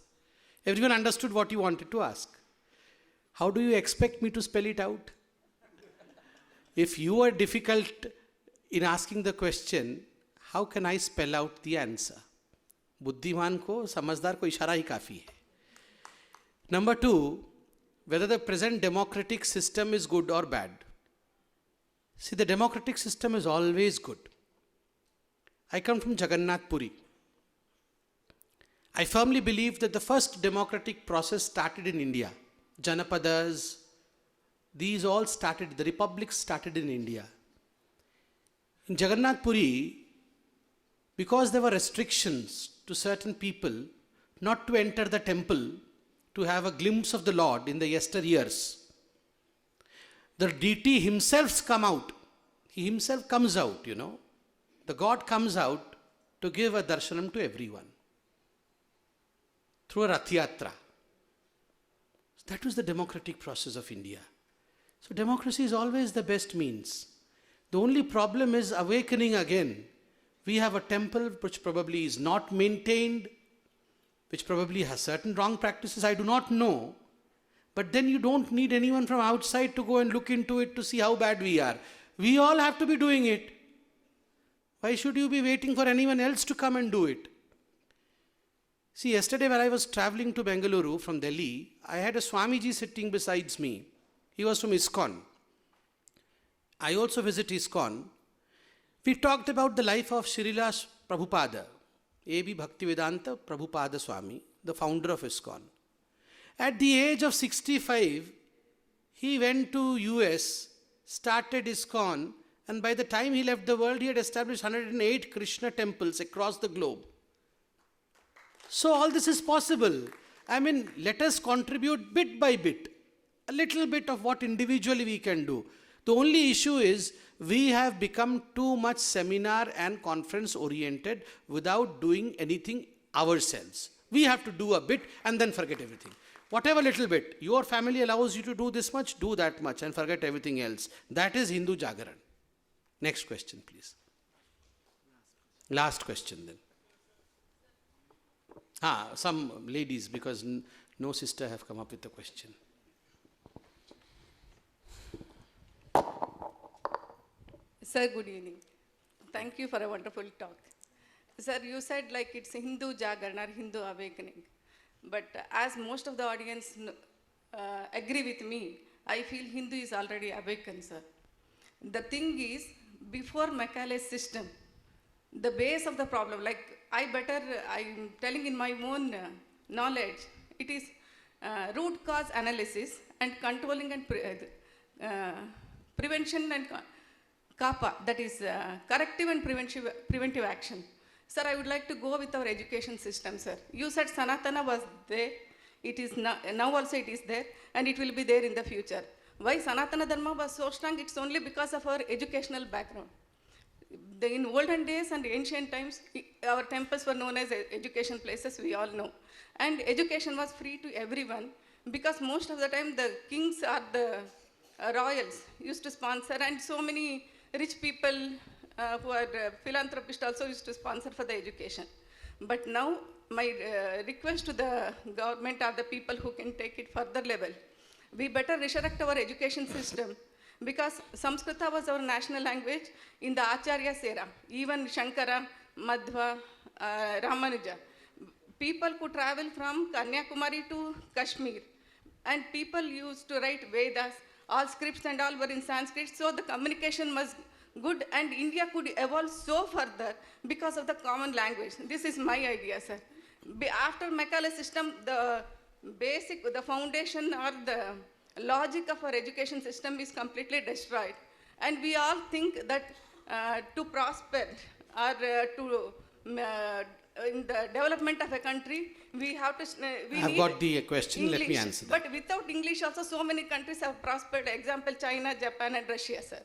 Speaker 7: Everyone understood what you wanted to ask. How do you expect me to spell it out? If you are difficult in asking the question, how can I spell out the answer? बुद्धिमान को समझदार को इशारा ही काफ़ी है. Number 2, whether the present democratic system is good or bad. See, the democratic system is always good. I come from Jagannath Puri. I firmly believe that the first democratic process started in India. Janapadas, these all started, the republics started in India. In Jagannath Puri, because there were restrictions to certain people not to enter the temple to have a glimpse of the Lord in the yesteryears, the deity himself come out. He himself comes out, you know. The God comes out to give a darshanam to everyone through a Rath Yatra. That was the democratic process of India. So democracy is always the best means. The only problem is awakening again. We have a temple which probably is not maintained, which probably has certain wrong practices, I do not know. But then you don't need anyone from outside to go and look into it to see how bad we are. We all have to be doing it. Why should you be waiting for anyone else to come and do it? See, yesterday when I was traveling to Bengaluru from Delhi, I had a Swamiji sitting besides me. He was from ISKCON. I also visit ISKCON. We talked about the life of Srila Prabhupada, A.B. Bhaktivedanta Prabhupada Swami, the founder of ISKCON. At the age of 65, he went to US, started ISKCON, and by the time he left the world, he had established 108 Krishna temples across the globe. So all this is possible. I mean, let us contribute bit by bit, a little bit of what individually we can do. The only issue is we have become too much seminar and conference oriented without doing anything ourselves. We have to do a bit and then forget everything. Whatever little bit, your family allows you to do this much, do that much and forget everything else. That is Hindu Jagaran. Next question, please. Last question then. Some ladies, because no sister have come up with a question.
Speaker 9: Sir, good evening. Thank you for a wonderful talk. Sir, you said like it's Hindu Jagaran or Hindu awakening. But as most of the audience agree with me, I feel Hindu is already awakened, sir. The thing is, before Macaulay's system, the base of the problem, like I'm telling in my own knowledge, it is root cause analysis and controlling and prevention and CAPA, that is corrective and preventive action. Sir, I would like to go with our education system, sir. You said Sanatana was there, it is now also it is there, and it will be there in the future. Why Sanatana Dharma was so strong? It's only because of our educational background. In olden days and ancient times, our temples were known as education places, we all know. And education was free to everyone because most of the time the kings or the royals used to sponsor, and so many rich people who are philanthropists also used to sponsor for the education. But now my request to the government or the people who can take it further level, we better resurrect our education system, because Samskrita was our national language in the Acharya's era. Even Shankara, Madhva, Ramanuja. People could travel from Kanyakumari to Kashmir, and people used to write Vedas, all scripts and all were in Sanskrit, so the communication was good and India could evolve so further because of the common language. This is my idea, sir. After Macaulay's system, the foundation or the logic of our education system is completely destroyed. And we all think that to prosper or in the development of a country, we have to.
Speaker 7: I've got the question,
Speaker 9: English.
Speaker 7: let me answer that.
Speaker 9: But without English also, so many countries have prospered. Example, China, Japan and Russia, sir.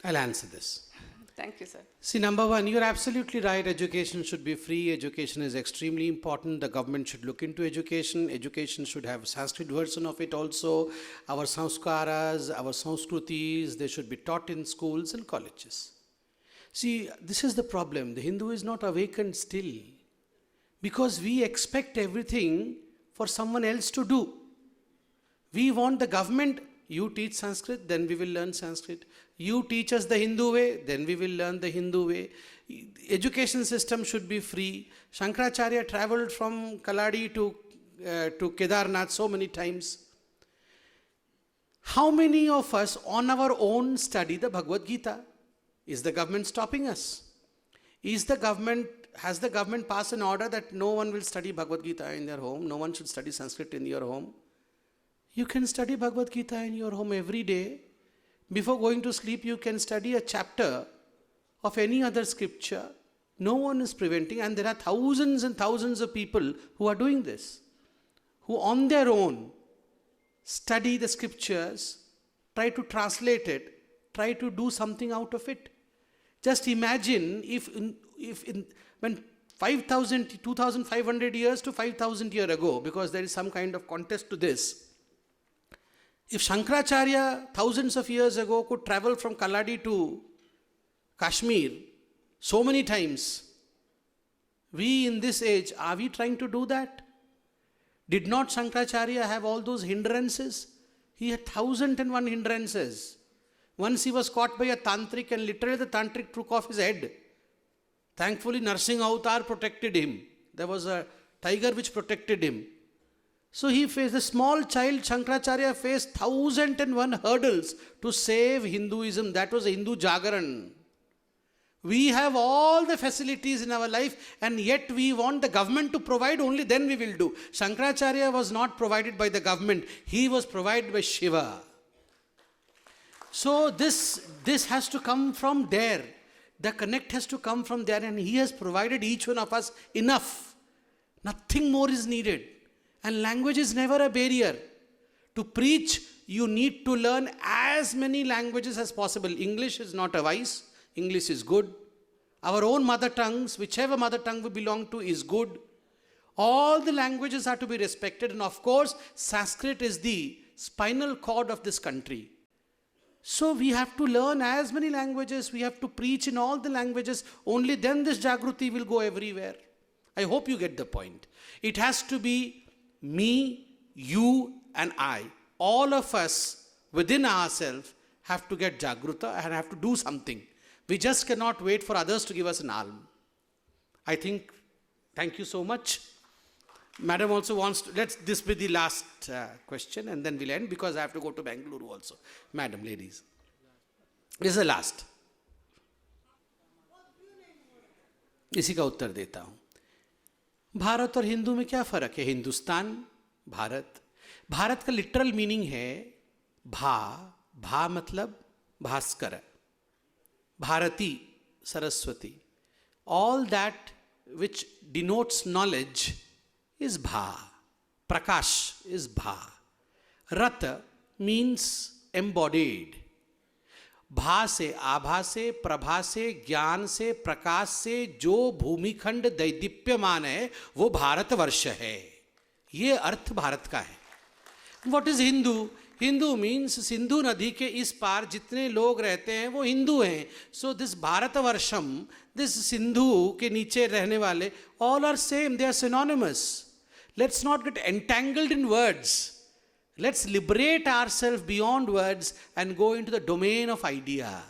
Speaker 7: I'll answer this.
Speaker 9: Thank you, sir.
Speaker 7: See, number one, you're absolutely right. Education should be free. Education is extremely important. The government should look into education. Education should have a Sanskrit version of it also. Our sanskaras, our sanskrutis, they should be taught in schools and colleges. See, this is the problem. The Hindu is not awakened still. Because we expect everything for someone else to do. We want the government, you teach Sanskrit, then we will learn Sanskrit. You teach us the Hindu way, then we will learn the Hindu way. Education system should be free. Shankaracharya traveled from Kaladi to Kedarnath so many times. How many of us on our own study the Bhagavad Gita? Is the government stopping us? Has the government passed an order that no one will study Bhagavad Gita in their home? No one should study Sanskrit in your home? You can study Bhagavad Gita in your home every day. Before going to sleep, you can study a chapter of any other scripture. No one is preventing, and there are thousands and thousands of people who are doing this, who on their own study the scriptures, try to translate it, try to do something out of it. Just imagine when 5,000, 2,500 years to 5,000 years ago, because there is some kind of contest to this, if Shankaracharya thousands of years ago could travel from Kaladi to Kashmir so many times, we in this age, are we trying to do that? Did not Shankaracharya have all those hindrances? He had 1,001 hindrances. Once he was caught by a tantric and literally the tantric took off his head. Thankfully, Narsingh Avatar protected him. There was a tiger which protected him. So he faced, a small child, Shankaracharya faced 1,001 hurdles to save Hinduism. That was a Hindu Jagaran. We have all the facilities in our life, and yet we want the government to provide, only then we will do. Shankaracharya was not provided by the government. He was provided by Shiva. So this has to come from there. The connect has to come from there, and he has provided each one of us enough. Nothing more is needed. And language is never a barrier. To preach, you need to learn as many languages as possible. English is not a vice. English is good. Our own mother tongues, whichever mother tongue we belong to, is good. All the languages are to be respected. And of course, Sanskrit is the spinal cord of this country. So we have to learn as many languages. We have to preach in all the languages. Only then this Jagruti will go everywhere. I hope you get the point. It has to be me, you, and I. All of us within ourselves have to get Jagruta and have to do something. We just cannot wait for others to give us an alm. I think, thank you so much. Madam also wants to, let this be the last question and then we'll end, because I have to go to Bangalore also. Madam, ladies. This is the last. इसी का उत्तर देता हूँ. भारत और हिंदू में क्या फर्क है? हिंदुस्तान, भारत. भारत का लिटरल मीनिंग है भा मतलब Bhaskar, Bharti, Saraswati. All that which denotes knowledge is bha. Prakash is bha. Rat means embodied. भा से, आभा से, प्रभा से, ज्ञान से, प्रकाश से जो भूमिखंड दैदीप्यमान है वो भारतवर्ष है. ये अर्थ भारत का है. What is Hindu? Hindu means Sindhu नदी के इस पार जितने लोग रहते हैं वो हिंदू हैं. So this भारतवर्षम, this सिंधु के नीचे रहने वाले, all are same, they are synonymous. Let's not get entangled in words. Let's liberate ourselves beyond words and go into the domain of idea.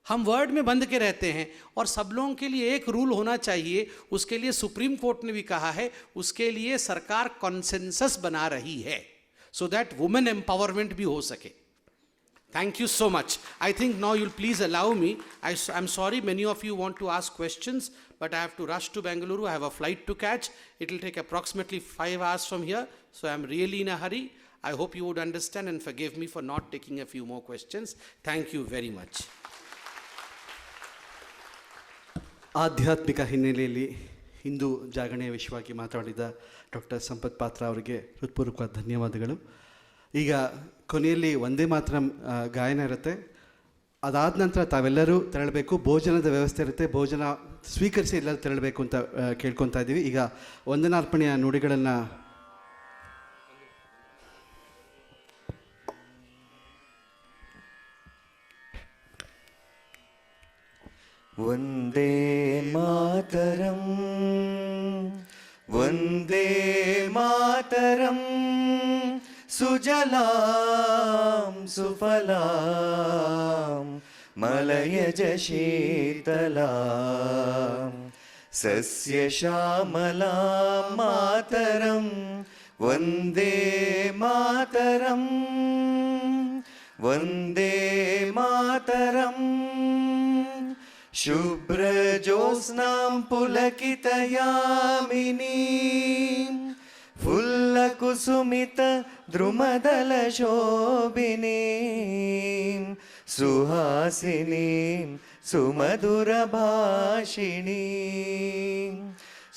Speaker 7: हम वर्ड में बंद के रहते हैं और सब लोगों के लिए एक रूल होना चाहिए. उसके लिए सुप्रीम कोर्ट ने भी कहा है, उसके लिए सरकार कॉन्सेंसस बना रही है, so that women empowerment भी हो सके. Thank you so much. I think now you'll please allow me. I'm sorry, many of you want to ask questions, but I have to rush to Bangalore. I have a flight to catch. It will take approximately 5 hours from here, so I'm really in a hurry. I hope you would understand and forgive me for not taking a few more questions. Thank you very much.
Speaker 5: ಆಧ್ಯಾತ್ಮಿಕ ಹಿನ್ನೆಲೆಯಲ್ಲಿ ಹಿಂದೂ ಜಾಗರಣೆಯ ವಿಷಯವಾಗಿ ಮಾತನಾಡಿದ doctor Sampath ಪಾತ್ರ ಅವರಿಗೆ ಹೃತ್ಪೂರ್ವಕ ಧನ್ಯವಾದಗಳು. ಈಗ ಕೊನೆಯಲ್ಲಿ ಒಂದೇ ಮಾತ್ರ ಗಾಯನ ಇರುತ್ತೆ. ಅದಾದ ನಂತರ ತಾವೆಲ್ಲರೂ ತೆರಳಬೇಕು. ಭೋಜನದ ವ್ಯವಸ್ಥೆ ಇರುತ್ತೆ. ಭೋಜನ ಸ್ವೀಕರಿಸಿ ಎಲ್ಲರೂ ತೆರಳಬೇಕು ಅಂತ ಕೇಳ್ಕೊತಾ ಇದ್ದೀವಿ. ಈಗ ವಂದನಾರ್ಪಣೆಯ ನುಡಿಗಳನ್ನು
Speaker 1: ವಂದೇ ಮಾತರಂ, ವಂದೇ ಮಾತರಂ. ಸುಜಲಾಂ ಸುಫಲಾಂ ಮಲಯಜ ಶೀತಲಾಂ ಸಸ್ಯಶ್ಯಾಮಲಾಂ ಮಾತರಂ ವಂದೇ ಮಾತರಂ ವಂದೇ ಮಾತರಂ ಶುಭ್ರಜೋತ್ಸ್ನಾಂ ಪುಲಕಿತಯಾಮಿನೀಂ ಫುಲ್ಲಕುಸುಮಿತ ದ್ರುಮದಲಶೋಭಿನೀಂ ಸುಹಾಸಿನೀಂ ಸುಮಧುರಭಾಷಿಣೀಂ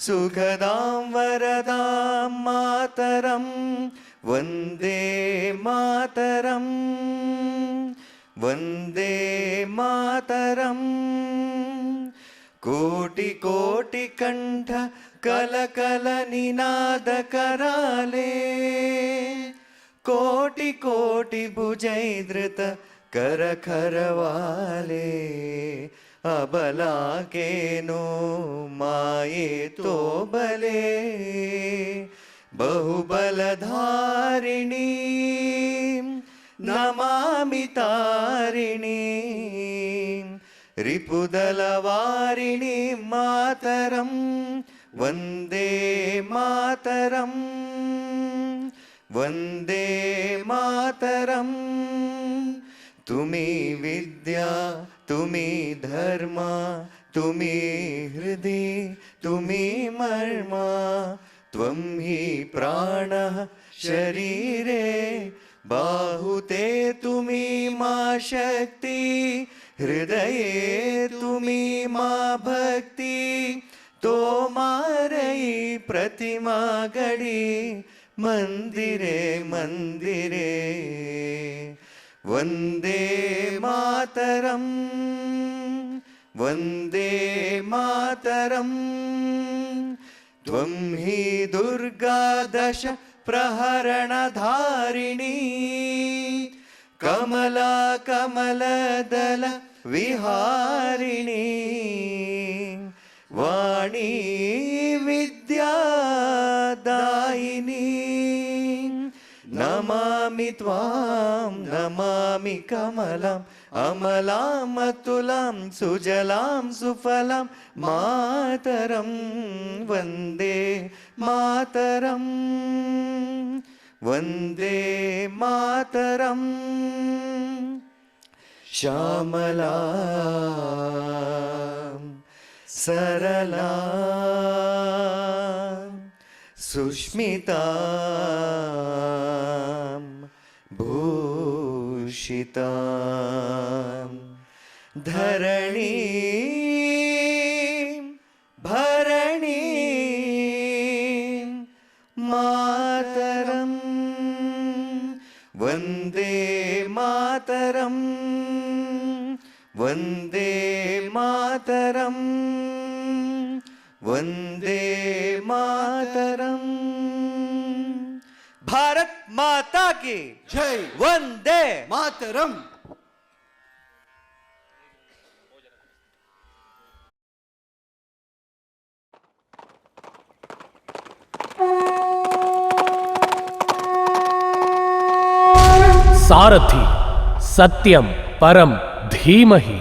Speaker 1: ಸುಖದಾಂ ವರದಾಂ ಮಾತರಂ ವಂದೇ ಮಾತರಂ ವಂದೇ ಮಾತರಂ ಕೋಟಿ ಕೋಟಿ ಕಂಠ ಕಲಕಲ ನಿನಾದ ಕರಾಲೆ ಕೋಟಿ ಕೋಟಿ ಭುಜೈಧೃತ ಕರ ಖರವಾಲೆ ಅಬಲಾಕೇನೋ ಮಾಯೆ ತೋಬಲೆ ಬಹುಬಲಧಾರಿಣೀ ನಮಾಮಿ ತಾರಿಣೀ ರಿಪುದಲವಾರಿಣಿ ಮಾತರಂ ವಂದೇ ಮಾತರಂ ವಂದೇ ಮಾತರಂ ತುಮಿ ವಿದ್ಯಾ ತುಮಿ ಧರ್ಮ ತುಮಿ ಹೃದಯ ತುಮಿ ಮರ್ಮ ತ್ವಂ ಹಿ ಪ್ರಾಣಃ ಶರೀರೇ ಬಾಹುತೆ ತುಮಿ ಮಾ ಶಕ್ತಿ ಹೃದಯೇ ತುಮಿ ಮಾ ಭಕ್ತಿ ತೋಮಾರೈ ಪ್ರತಿಮಾ ಗಡಿ ಮಂದಿರೆ ಮಂದಿರೆ ವಂದೇ ಮಾತರಂ ವಂದೇ ಮಾತರಂ ತ್ವಂ ಹಿ ದುರ್ಗಾ ದಶ ಪ್ರಹರಣಧಾರಿಣೀ ಕಮಲಾ ಕಮಲದಲ ವಿಹಾರಿಣೀ ವಾಣಿ ವಿದ್ಯಾದಾಯಿನಿ ನಮಾಮಿ ತ್ವಾಂ ನಮಾಮಿ ಕಮಲಾಂ ಅಮಲಾಂ ಅತುಲಾಂ ಸುಜಲಾಂ ಸುಫಲಾಂ ಮಾತರಂ ವಂದೇ ಮಾತರಂ ವಂದೇ ಮಾತರಂ ಶ್ಯಾಮಲಾಂ ಸರಳಾಂ ಸುಷ್ಮಿತಾಂ ಭೂಷಿತಾಂ ಧರಣೀಂ ಭರಣೀಂ ಮಾತರಂ ವಂದೇ ಮಾತರಂ ವಂದೇ ಮಾತರಂ ವಂದೇ ಮಾತರಂ ಭಾರತ್ ಮಾತಾ ಕಿ
Speaker 5: ಜೈ
Speaker 1: ವಂದೇ
Speaker 5: ಮಾತರಂ.
Speaker 10: ಸಾರಥಿ ಸತ್ಯಂ ಪರಂ ಧೀಮಹಿ